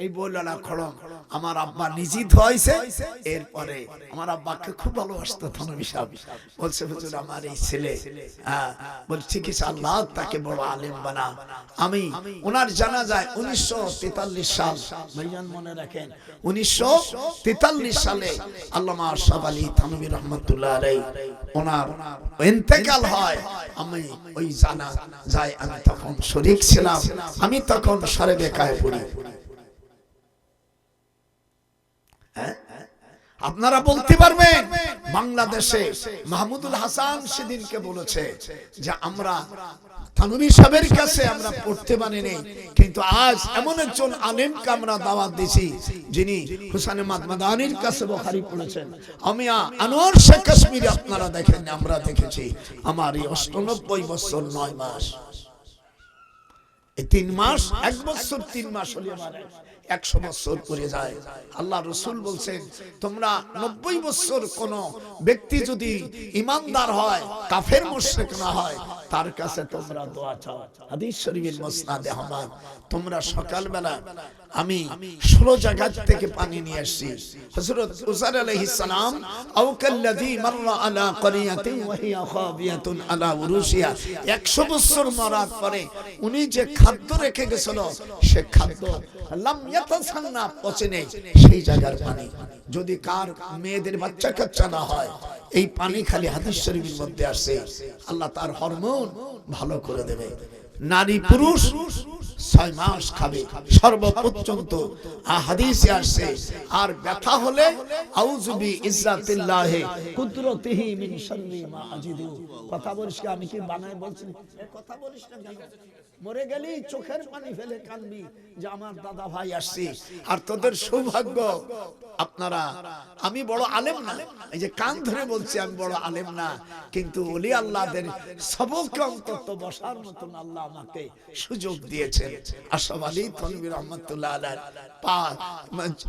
এই বইলালা খড়ম আমার আব্বা নিজে ধোয়াইছে। এরপরে আমার আব্বাকে খুব ভালোবাসতো থানভী সাহেব। বলছে হুজুর আমার এই ছেলে বলছে ঠিক আছে আল্লাহ তাকে বড় আলেম বানা। আমি ওনার জানাজায় 1943 সাল, ভাইজান মনে রাখেন 1943 সালে আল্লামা আশরাফ আলী থানভী রহমাতুল্লাহ আলাইহি ওনার ইন্তেকাল হয়। আমি ওই জানা যায় আমি তখন শরীক ছিলাম, আমি তখন সারে বেকায় পড়ি। আপনারা বলতে পারবেন বাংলাদেশে মাহমুদুল হাসান সেদিনকে বলেছে যে আমরা থানভী সাহেবের কাছে আমরা পড়তে পারিনি, কিন্তু আজ এমন একজন আলেমকে আমরা দাওয়াত দিছি যিনি হুসাইন মাদমাদানির কাছে বুখারী পড়েছেন। আমি আনোয়ার শেখ কাশ্মীরি আপনারা দেখেন, আমরা দেখেছি। আমার এই 98 বছর 9 মাস, এই 3 মাস 1 বছর 3 মাস হলে আমার 100 বছর পড়ে যায়। আল্লাহ রাসূল বলছেন তোমরা 90 বছর কোন ব্যক্তি যদি ঈমানদার হয়, কাফের মুশরিক না হয়, তার কাছে তোমরা দোয়া চাও। হাদিস শরীফের মুসনাদে আহমদ। তোমরা সকালবেলা আমি 16 জায়গা থেকে পানি নিয়ে আসছি। হযরত উযার আলাইহিস সালাম আও কাল্লাযী মাররা আলা ক্বরিয়াতিন ওয়া হিয়া খাবিয়াতুন আলা উরুশিয়া, 100 বছর মরার পরে উনি যে খাদ্য রেখে গেছিল সে খাদ্য লাম ইয়াতাসান্না পচে নেই, সেই জায়গার পানি। যদি কার মেয়েদের বাচ্চা কাচ্চা না হয়, এই পানি খালি হাদিস শরীফের মধ্যে আসছে আল্লাহ তার হরমোন ভালো করে দেবে। নারী পুরুষ 6 মাস খাবে সর্বপর্যন্ত হাদিসে আসছে। আর ব্যথা হলে আউযু বি ইজ্জাতিল্লাহি কুদরতিহি মিন শাররি মা আজিদু। কথা বলিস কি? আমি কি বানায় বলছি? কথা বলিস না কেন? মরে গেলি চোখের পানি ফেলে কাঁদবি যে আমার দাদা ভাই আসছে। আর তোদের সৌভাগ্য আপনারা, আমি বড় আলেম না, এই যে কান ধরে বলছি আমি বড় আলেম না, কিন্তু ওলি আল্লাহদের সবকে অন্তত বসার মতন আল্লাহ আমাকে সুযোগ দিয়েছেন। আশরাফ আলী থানভী রহমাতুল্লাহ আলাইহি পা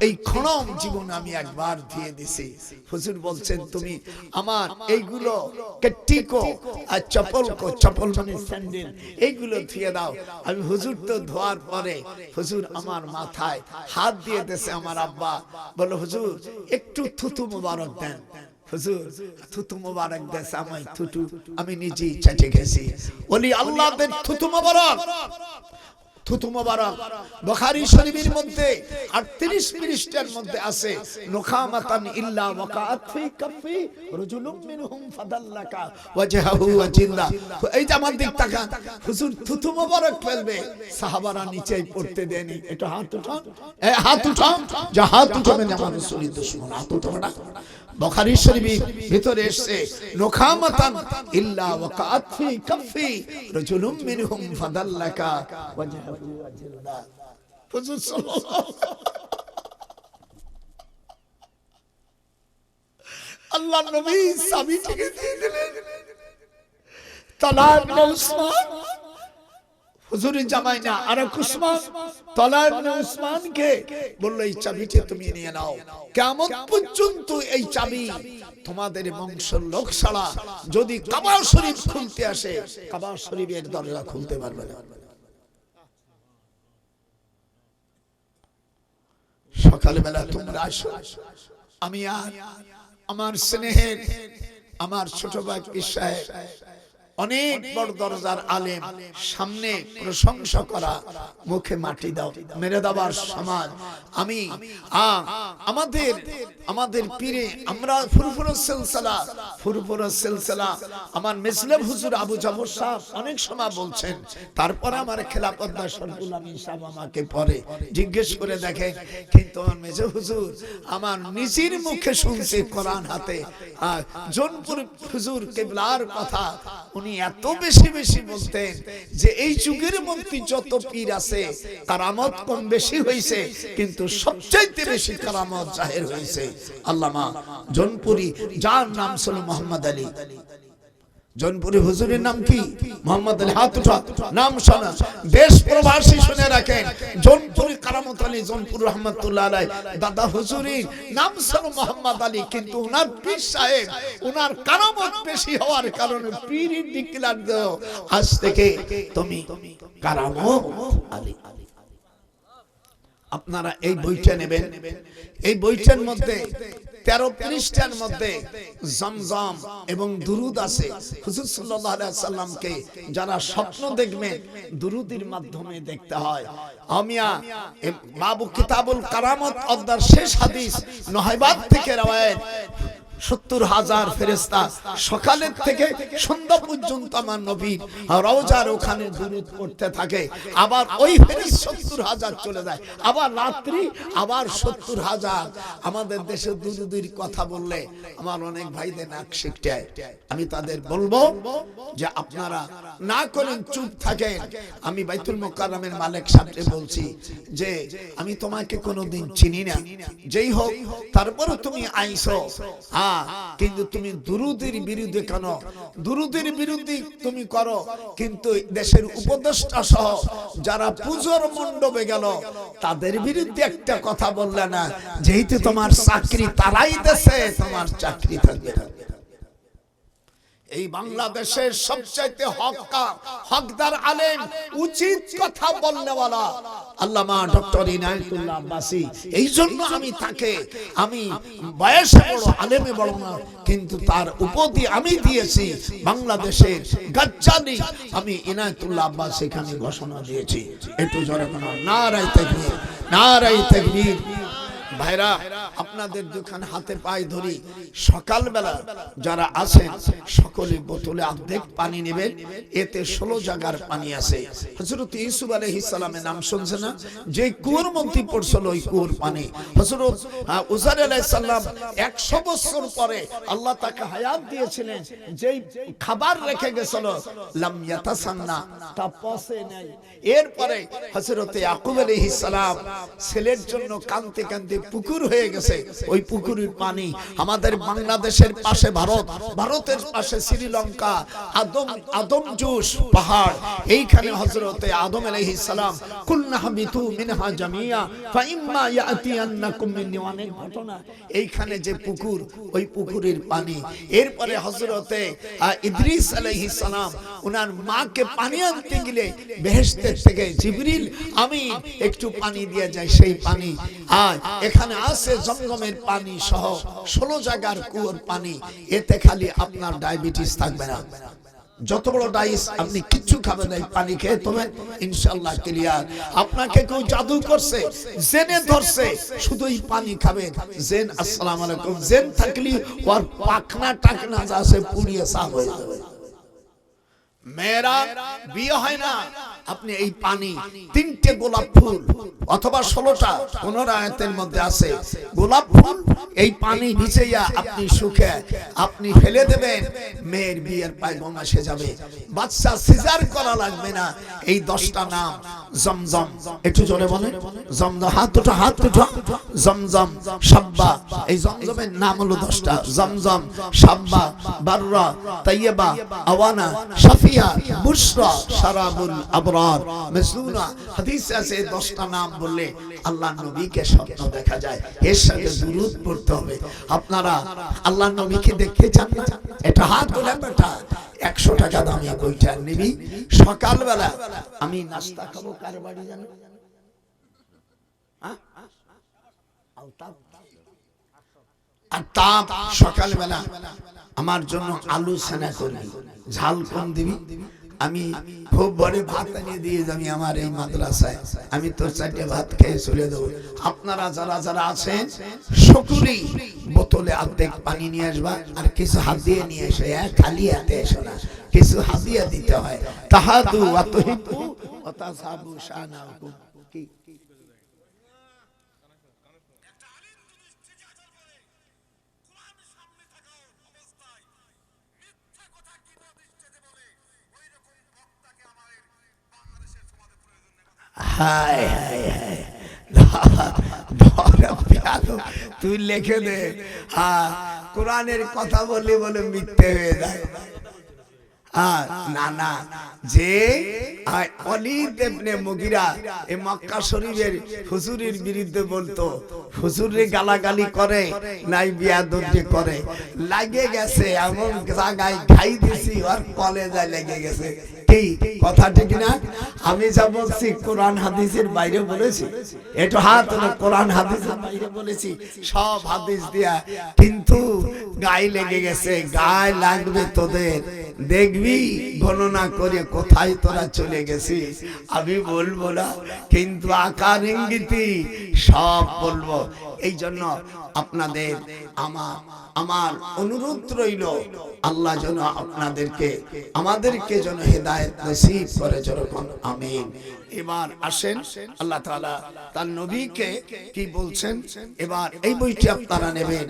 এই ক্ষণম জীবন আমি একবার দিয়ে দিছি। হুজুর বলছেন তুমি আমার এইগুলো কেটিকো আর চপল মানে স্যান্ডেল এইগুলো ধুয়ে দাও। আমি হুজুর তো ধোয়ার পরে হুজুর আমার মাথায় হাত দিয়ে দিয়েছে। আমার আব্বা বলল হুজুর একটু থুতু মুবারক দেন। হুজুর থুতু মুবারক দেন, আমি থুতু আমি নিজেই চেটে গেছি। ওলি আল্লাহদের থুতু মুবারক, থুতু মুবারক বুখারী শরীফের মধ্যে 38 পৃষ্ঠার মধ্যে আছে নুখামাতান ইল্লা ওয়াকাত ফি কাফি রাজুলুম মিনহুম ফাদাল্লাকা ওয়াজহাহু ওয়াজিল্লা। এই যে আমার দিক তাকান, হুজুর থুতু মুবারক ফেলবে, সাহাবারা নিচেই পড়তে দেয়নি। এটা হাত উঠান, হাত উঠান, যা হাত উঠাবেন আমার রাসূলের দুশমন, হাত উঠাবে না। বুখারী শরীফের ভিতরে এসেছে নুখামাতান ইল্লা ওয়াকাত ফি কাফি রাজুলুম মিনহুম ফাদাল্লাকা ওয়াজহাহু ওয়াজিল্লা। হুজুর সাল্লাল্লাহু আল্লাহ নবী চাবিটিকে দিয়ে দিলেন। তালহা ইবনে উসমান হুজুরের জামাই না, আর উসমান তালহা ইবনে উসমানকে বলল এই চাবিটি তুমি নিয়ে নাও, কিয়ামত পর্যন্ত এই চাবি তোমাদের বংশের লোক ছাড়া যদি কাবা শরীফ খুলতে আসে কাবা শরীফের দরজা খুলতে পারবে না। সকালবেলা তোমরা আসো, আমি আর আমার স্নেহের আমার ছোট ভাই পীর সাহেব অনেক বড় দরজার আলেম, সামনে প্রশংসা করা, মুখে মাটি দাও মেরে দেওয়ার সমান। আমি আমাদের পীরে আমরা ফুরফুরা সিলসিলা আমার মিসলেম হুজুর আবু জাফর সাহেব অনেক সময় বলছেন। তারপরে আমার খেলাফত শরফুল আমিন সাহেব আমাকে পরে জিজ্ঞেস করে দেখেন, কিন্তু আমার মেজে হুজুর আমার নিজের মুখে শুনছে কোরআন হাতে। জোনপুর হুজুর কিবলার কথা উনি এত বেশি বেশি বলতেন যে এই যুগের মধ্যে যত পীর আছে কারামত কম বেশি হয়েছে, কিন্তু সবচাইতে বেশি কারামত জাহির হয়েছে আল্লামা জোনপুরি, যার নাম ছিল মোহাম্মদ আলী। জৌনপুরি হুজুরের নাম কি? মোহাম্মদ আলী। হাত উঠা, নাম শোনা, দেশ প্রবাসী শুনে রাখেন। জৌনপুরি কারামত আলী, জৌনপুর রহমতুল্লাহ আলাইহি দাদা হুজুরের নাম ছিল মোহাম্মদ আলী, কিন্তু উনার পীর সাহেব উনার কারামত বেশি হওয়ার কারণে পীরই ডিক্লার দাও, আজ থেকে তুমি কারামত আলী। আপনারা এই বইটা নেবেন। এই বইটার মধ্যে 13 পৃষ্ঠার মধ্যে জমজম এবং দুরুদ আছে। হুজুর সাল্লাল্লাহু আলাইহি সাল্লামকে যারা স্বপ্ন দেখবেন দুরুদের মাধ্যমে দেখতে হয়। আমিয়া বাবু কিতাবুল কারামত অধ্যায়ের শেষ হাদিস নহাইবাদ থেকে রওয়ায়াত, 70,000 ফেরেশতা সকালের থেকে সন্ধ্যা পর্যন্ত আমার নবীর রওজার ওখানে দুরূদ পড়তে থাকে। আবার ওই ফেরেশতা 70,000 চলে যায়, আবার রাত্রি আবার 70,000। আমাদের দেশে দুরূদের কথা বললে আমার অনেক ভাইদের নাক সিটকায়। আমি তাদের বলবো যে আপনারা না করেন, চুপ থাকেন। আমি বাইতুল মুকাররমের মালিক সাহেবকে বলছি যে আমি তোমাকে কোনোদিন চিনি না, যেই হোক তারপরে তুমি আইছো, কিন্তু তুমি দুরূদের বিরুদ্ধে কেন? দুরূদের বিরুদ্ধে তুমি করো, কিন্তু দেশের উপদেষ্টা সহ যারা পূজোর মণ্ডপে গেল তাদের বিরুদ্ধে একটা কথা বললে না, যেহেতু তোমার চাকরি তারাই দেশে, তোমার চাকরি থাকবে। এই বাংলাদেশের সবচাইতে হকদার আলেম, উচিত কথা বলনেওয়ালা আল্লামা ডক্টর ইনায়েতুল্লাহ আব্বাসী। এই জন্য আমি তাকে, আমি বয়সে বড়, আলেমে বড় না, কিন্তু তার উপাধি আমি দিয়েছি বাংলাদেশের গাজ্জালি। আমি ইনায়েতুল্লাহ আব্বাসী এখানে ঘোষণা দিয়েছি। একটু জোরে বলো নারায়ে তাকবীর, নারায়ে তাকবীর। ভাইরা, আপনাদের দুখান হাতে পায়ে ধরি, সকালবেলা যারা আছেন সকলে বোতলে অর্ধেক পানি নেবেন। এতে 16 জায়গার পানি আছে। হযরত ইউসুফ আলাইহিস সালামের নাম শুনছেন না? যে কুয়োর মধ্যে পড়ছিল ওই কুয়োর পানি। হযরত উযার আলাইহিস সালাম 100 বছর পরে আল্লাহ তাকে হায়াত দিয়েছিলেন, যেই খাবার রেখে গেছিল লাম ইয়াতাসান্না, তা পচে নাই। এরপরে হযরত ইয়াকুব আলাইহিস সালাম ছেলের জন্য কাঁদতে কাঁদতে পুকুর হয়ে গেছে। ওই পুকুরের পানি আমাদের বাংলাদেশের পাশে ভারত, ভারতের পাশে শ্রীলঙ্কা, আদম জুস পাহাড়, এইখানে হযরতে আদম আলাইহিস সালাম কুলনা হাবিতু মিনহা জামিয়া ফাইম্মা ইয়াতিয়ান্নাকুম মিন্নি, অনেক ঘটনা। এইখানে যে পুকুর, ওই পুকুরের পানি। এরপরে হযরতে ইদ্রিস আলাইহিস সালাম ওনার মাকে পানি আনতে গেলে বেহেশতের থেকে জিবরিল আমি একটু পানি দিয়ে যায়, সেই পানি আর এখানে আছে জমজমের পানি সহ 16 জায়গার কুয়োর পানি। এতে খালি আপনার ডায়াবেটিস থাকবে না। যত বড় ডাইস আপনি কিচ্ছু খাবেন না, পানি খেয়ে তবে ইনশাআল্লাহ ক্লিয়ার। আপনাকে কেউ জাদু করছে, জেনে ধরছে, শুধু এই পানি খাবেন। জেন, আসসালামু আলাইকুম, জেন থাকলে ওর পাখনা টাকনা যা আছে পুড়িয়ে সাফ হয়ে যাবে। মেয়েরা বিয়ে হয় না, আপনি এই পানি 3টে গোলাপ ফুল অথবা 16টা, 15 আয়াতের মধ্যে আছে গোলাপ ফুল, এই পানি ভিজাইয়া আপনি সুখে আপনি ফেলে দেবেন, মেয়ের বিয়ের পয়গাম এসে যাবে। বাচ্চা সিজার করা লাগবে না। এই 10টা নাম জমজম, একটু জোরে বলেন জমজম। হাত উঠা, হাত উঠা। জমজম, সাব্বা, এই জমজমের নাম হলো 10টা। জমজম, সাব্বা, বাররা, তাইয়্যিবা, আওয়ানা, শাফিয়া, বুশরা, শারাবুল আবরার, মাসনুনা। হাদিসে আছে 10টা নাম বললে আল্লাহ নবীকে স্বপ্ন দেখা যায়। এর সাথে দুরূদ পড়তে হবে। আপনারা আল্লাহ নবীকে দেখতে চান না? এটা হাত তোলে বেটা, 100 টাকা দামি বইটা নিবি। সকালবেলা আমি নাস্তা খাবো কার বাড়ি জানো? আর তাপ সকালবেলা আমার জন্য আলু ছানা করবি, ঝাল কম দিবি। আমি খুব বড় ভাত এনে দিয়ে যাবি আমার এই মাদ্রাসায়, আমি তো 4টে ভাত খেয়ে চলে দেবো। আপনারা যারা যারা আছেন সকলেই বোতলে অর্ধেক পানি নিয়ে আসবা, আর কিছু হাদিয়া নিয়ে এসে, খালি হাতে এসো না, কিছু হাদিয়া দিতে হয়। তাহাদু ওয়া তুহিব্বু ওয়া তাসাবু শানাকুম। কি হায় হায় হায়, তুই লিখে দে। হ্যাঁ, কোরআনের কথা বলে বলে মিথ্যে হয়ে যায়। না না, যে ওয়ালিদ ইবনে মুগিরা এই মক্কা শরীফের হুজুরের বিরুদ্ধে বলতো, হুজুরে গালাগালি করে নাই বিয়াদবি করে, লাগে গেছে এমন জায়গায় খাই দিছি আর কলেজায় লেগে গেছে। কি কথা ঠিক না? আমি যা বলছি কোরআন হাদিসের বাইরে বলেছি, একটু হাত হলো, কোরআন হাদিসের বাইরে বলেছি সব হাদিস দিয়া, কিন্তু গায়ে লেগে গেছে। গায়ে লাগবে তোদের, দেখবি গণনা করে কোথায় তোরা চলে গেছিস। আমি বলবো না, কিন্তু আকার ইঙ্গিতে সব বলবো। এই জন্য আপনাদের আমার অনুরোধ রইল, আল্লাহ যেন আপনাদেরকে আমাদেরকে যেন হেদায়েত নসিব করে, যেরকম আমিন। এবার আসেন আল্লাহ তাআলা তার নবীকে কি বলছেন, এবার এই বইটি আপনারা নেবেন।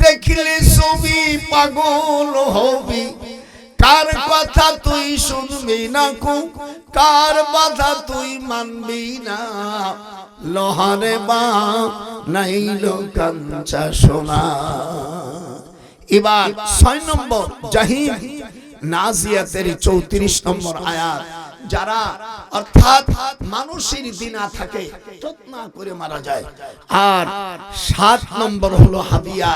দেখলে ছবি পাগল হবি, কার কথা তুই শুনবি না, কার বাধা তুই মানবি না, লোহারে বা নাইলো কাঞ্চা সোনা। এবার 6 নম্বর জাহিম নাজিয়াতের 34 নম্বর আয়াত, যারা অর্থাৎ মানুষের দিনা থাকে যত্ন করে মারা যায়। আর 7 নম্বর হলো হাবিয়া।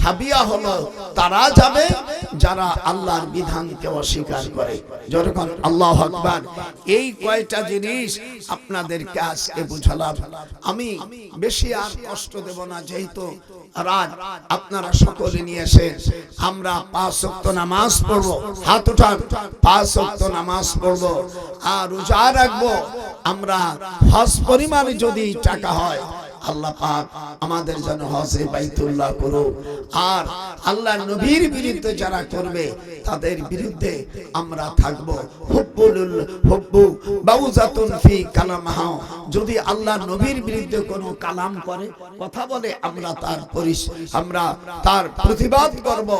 হাবিয়া হলো তারা যাবে যারা আল্লাহর বিধানকে অস্বীকার করে, যখন আল্লাহু আকবার। এই কয়টা জিনিস আপনাদেরকে আজকে বুঝালাম। আমি বেশি আর কষ্ট দেব না, যেহেতু রাত আপনারা সকলে নিয়ে এসে আমরা 5 ওয়াক্ত নামাজ পড়বো। হাত উঠান, 5 ওয়াক্ত নামাজ পড়বো আর রোজা রাখবো। আমরা হজ পরিমাণে যদি টাকা হয়, আল্লাহ পাক আমাদের জন্য হজে বাইতুল্লাহ করুক। আর আল্লাহ নবীর বিরুদ্ধে যারা করবে তাদের বিরুদ্ধে আমরা থাকবো। হুব্বু বাউজাতুন ফি কালামাহ, যদি আল্লাহ নবীর বিরুদ্ধে কোনো কালাম করে, কথা বলে, আমরা তার প্রতিবাদ করব।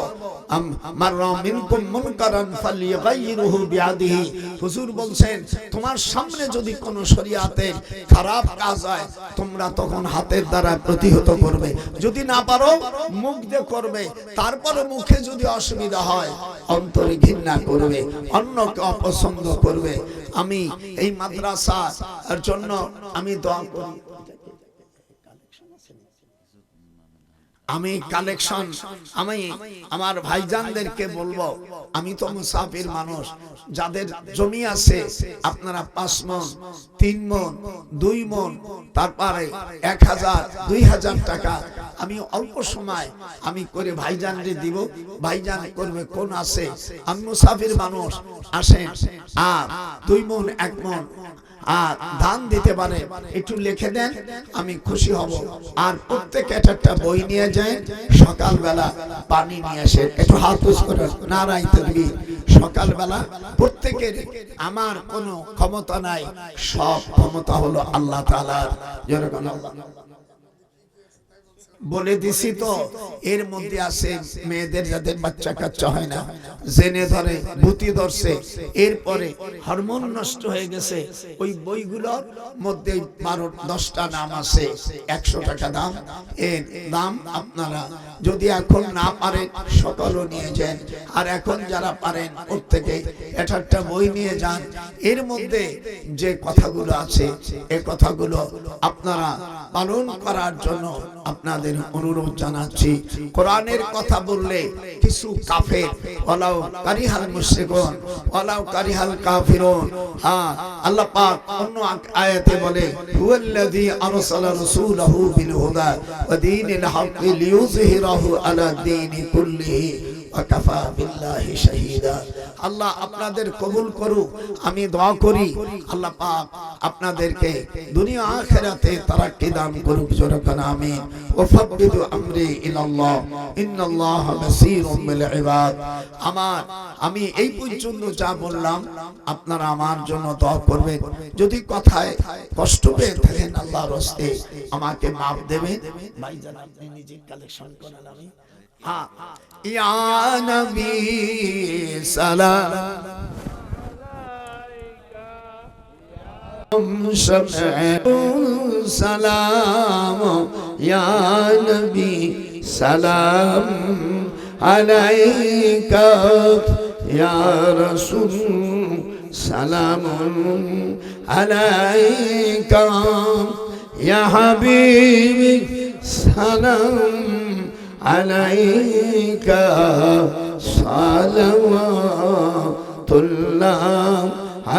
মাররা মিনকুম মুনকারান ফালইগাইরুহু বিয়াদিহি। হুজুর বলছেন, তোমার সামনে যদি কোনো শরীয়তের খারাপ কাজ হয়, তোমরা তখন হাতের দ্বারা প্রতিহত করবে। যদি না পারো মুখ দিয়ে করবে। তারপরে মুখে যদি অসুবিধা হয়, অন্তরে ঘৃণা করবে, অন্যকে অপছন্দ করবে। আমি এই মাদ্রাসার জন্য আমি দোয়া করি। আমি কালেকশন আমি আমার ভাইজানদেরকে বলবো, আমি তো মুসাফির মানুষ, যাদের জমি আছে আপনারা 5 মণ, 3 মণ, 2 মণ, তারপরে 1000, 2000 টাকা আমি অল্প সময় আমি করে ভাইজানরে দিব। ভাইজান করবে কোন আছে, আমি মুসাফির মানুষ, আসেন। আর 2 মণ, 1 মণ আর দান দিতে পারে, একটু লিখে দেন, আমি খুশি হব। আর প্রত্যেক একটা বই নিয়ে যায়, সকালবেলা পানি নিয়ে আসে, একটু হাত উঁচু করে নারায়ে তাকবীর। সকালবেলা প্রত্যেকের, আমার কোনো ক্ষমতা নাই, সব ক্ষমতা হলো আল্লাহ তাআলার। যেরকম বলে দিছি তো, এর মধ্যে আছে মেয়েদের যাদের বাচ্চা কাচ্চা হয় না, জেনে ধরে, ভূতি ধরছে, এরপরে হরমোন নষ্ট হয়ে গেছে, ওই বইগুলোর মধ্যে 12-10টা নাম আছে, 100 টাকা দাম। এর দাম আপনারা যদি এখন না পারেন সকালও নিয়ে যান, আর এখন যারা পারেন প্রত্যেকে একটা বই নিয়ে যান। এর মধ্যে যে কথাগুলো আছে, এই কথাগুলো আপনারা পালন করার জন্য আপনাদের অনুরোধ জানাচ্ছি। কোরআনের কথা বললে কিছু কাফের, ওয়ালাউ কারিহাল মুশরিকুন ওয়ালাউ কারিহাল কাফিরুন, আল্লাহ পাক অন্য আয়াতে বলে, হুয়াল্লাযী আরসালা রাসূলাহু বিল হুদা ওয়া দীনিল হাক্কি লিইয়ুযহিরাহু আলা দীনি কুল্লিহি ওয়া কাফা বিল্লাহি শাহীদা। আল্লাহ আপনাদের কবুল করুক। আমি দোয়া করি আল্লাহ পাক আপনাদেরকে দুনিয়া আখিরাতে তারাক্কি দান করুক, যেরকম আমিন। ওয়াফাবিদু আমরি ইলাল্লাহ ইন্নাল্লাহা বাসীরুম বিল ইবাদ। আমি এই পর্যন্ত যা বললাম আপনারা আমার জন্য দোয়া করবেন। যদি কথায় কষ্ট পেয়ে থাকেন আল্লাহর রাস্তে আমাকে maaf দেবেন। ভাইজান আপনি নিজে কালেকশন করেন। আমি ইয়া নবী সালাম সালাম ইয়া নবী সালাম আলাইকা ইয়া রাসূল সালামুন আলাইকা ইয়া হাবিবি সালাম আলাইকা সালাওয়াতুল্লাহ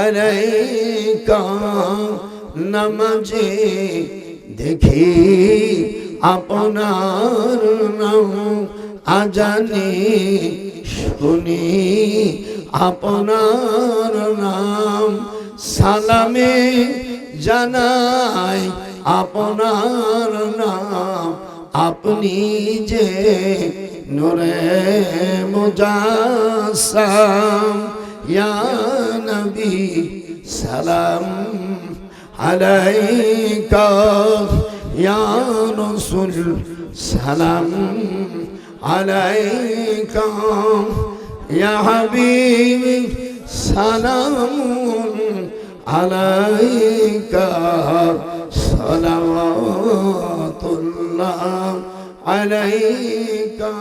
আলাইকা নামাজে দেখি আপনার নাম আজানে শুনি আপনার নাম সালামে জানাই আপনার নাম আপনি যে নূরে মুজাসসাম ইয়া নবী সালাম আলাইকা ইয়া রাসূল সালাম আলাইকা ইয়া হাবিবি সালাম আলাইকা সালাওয়াতুল্লাহ আলাইকা।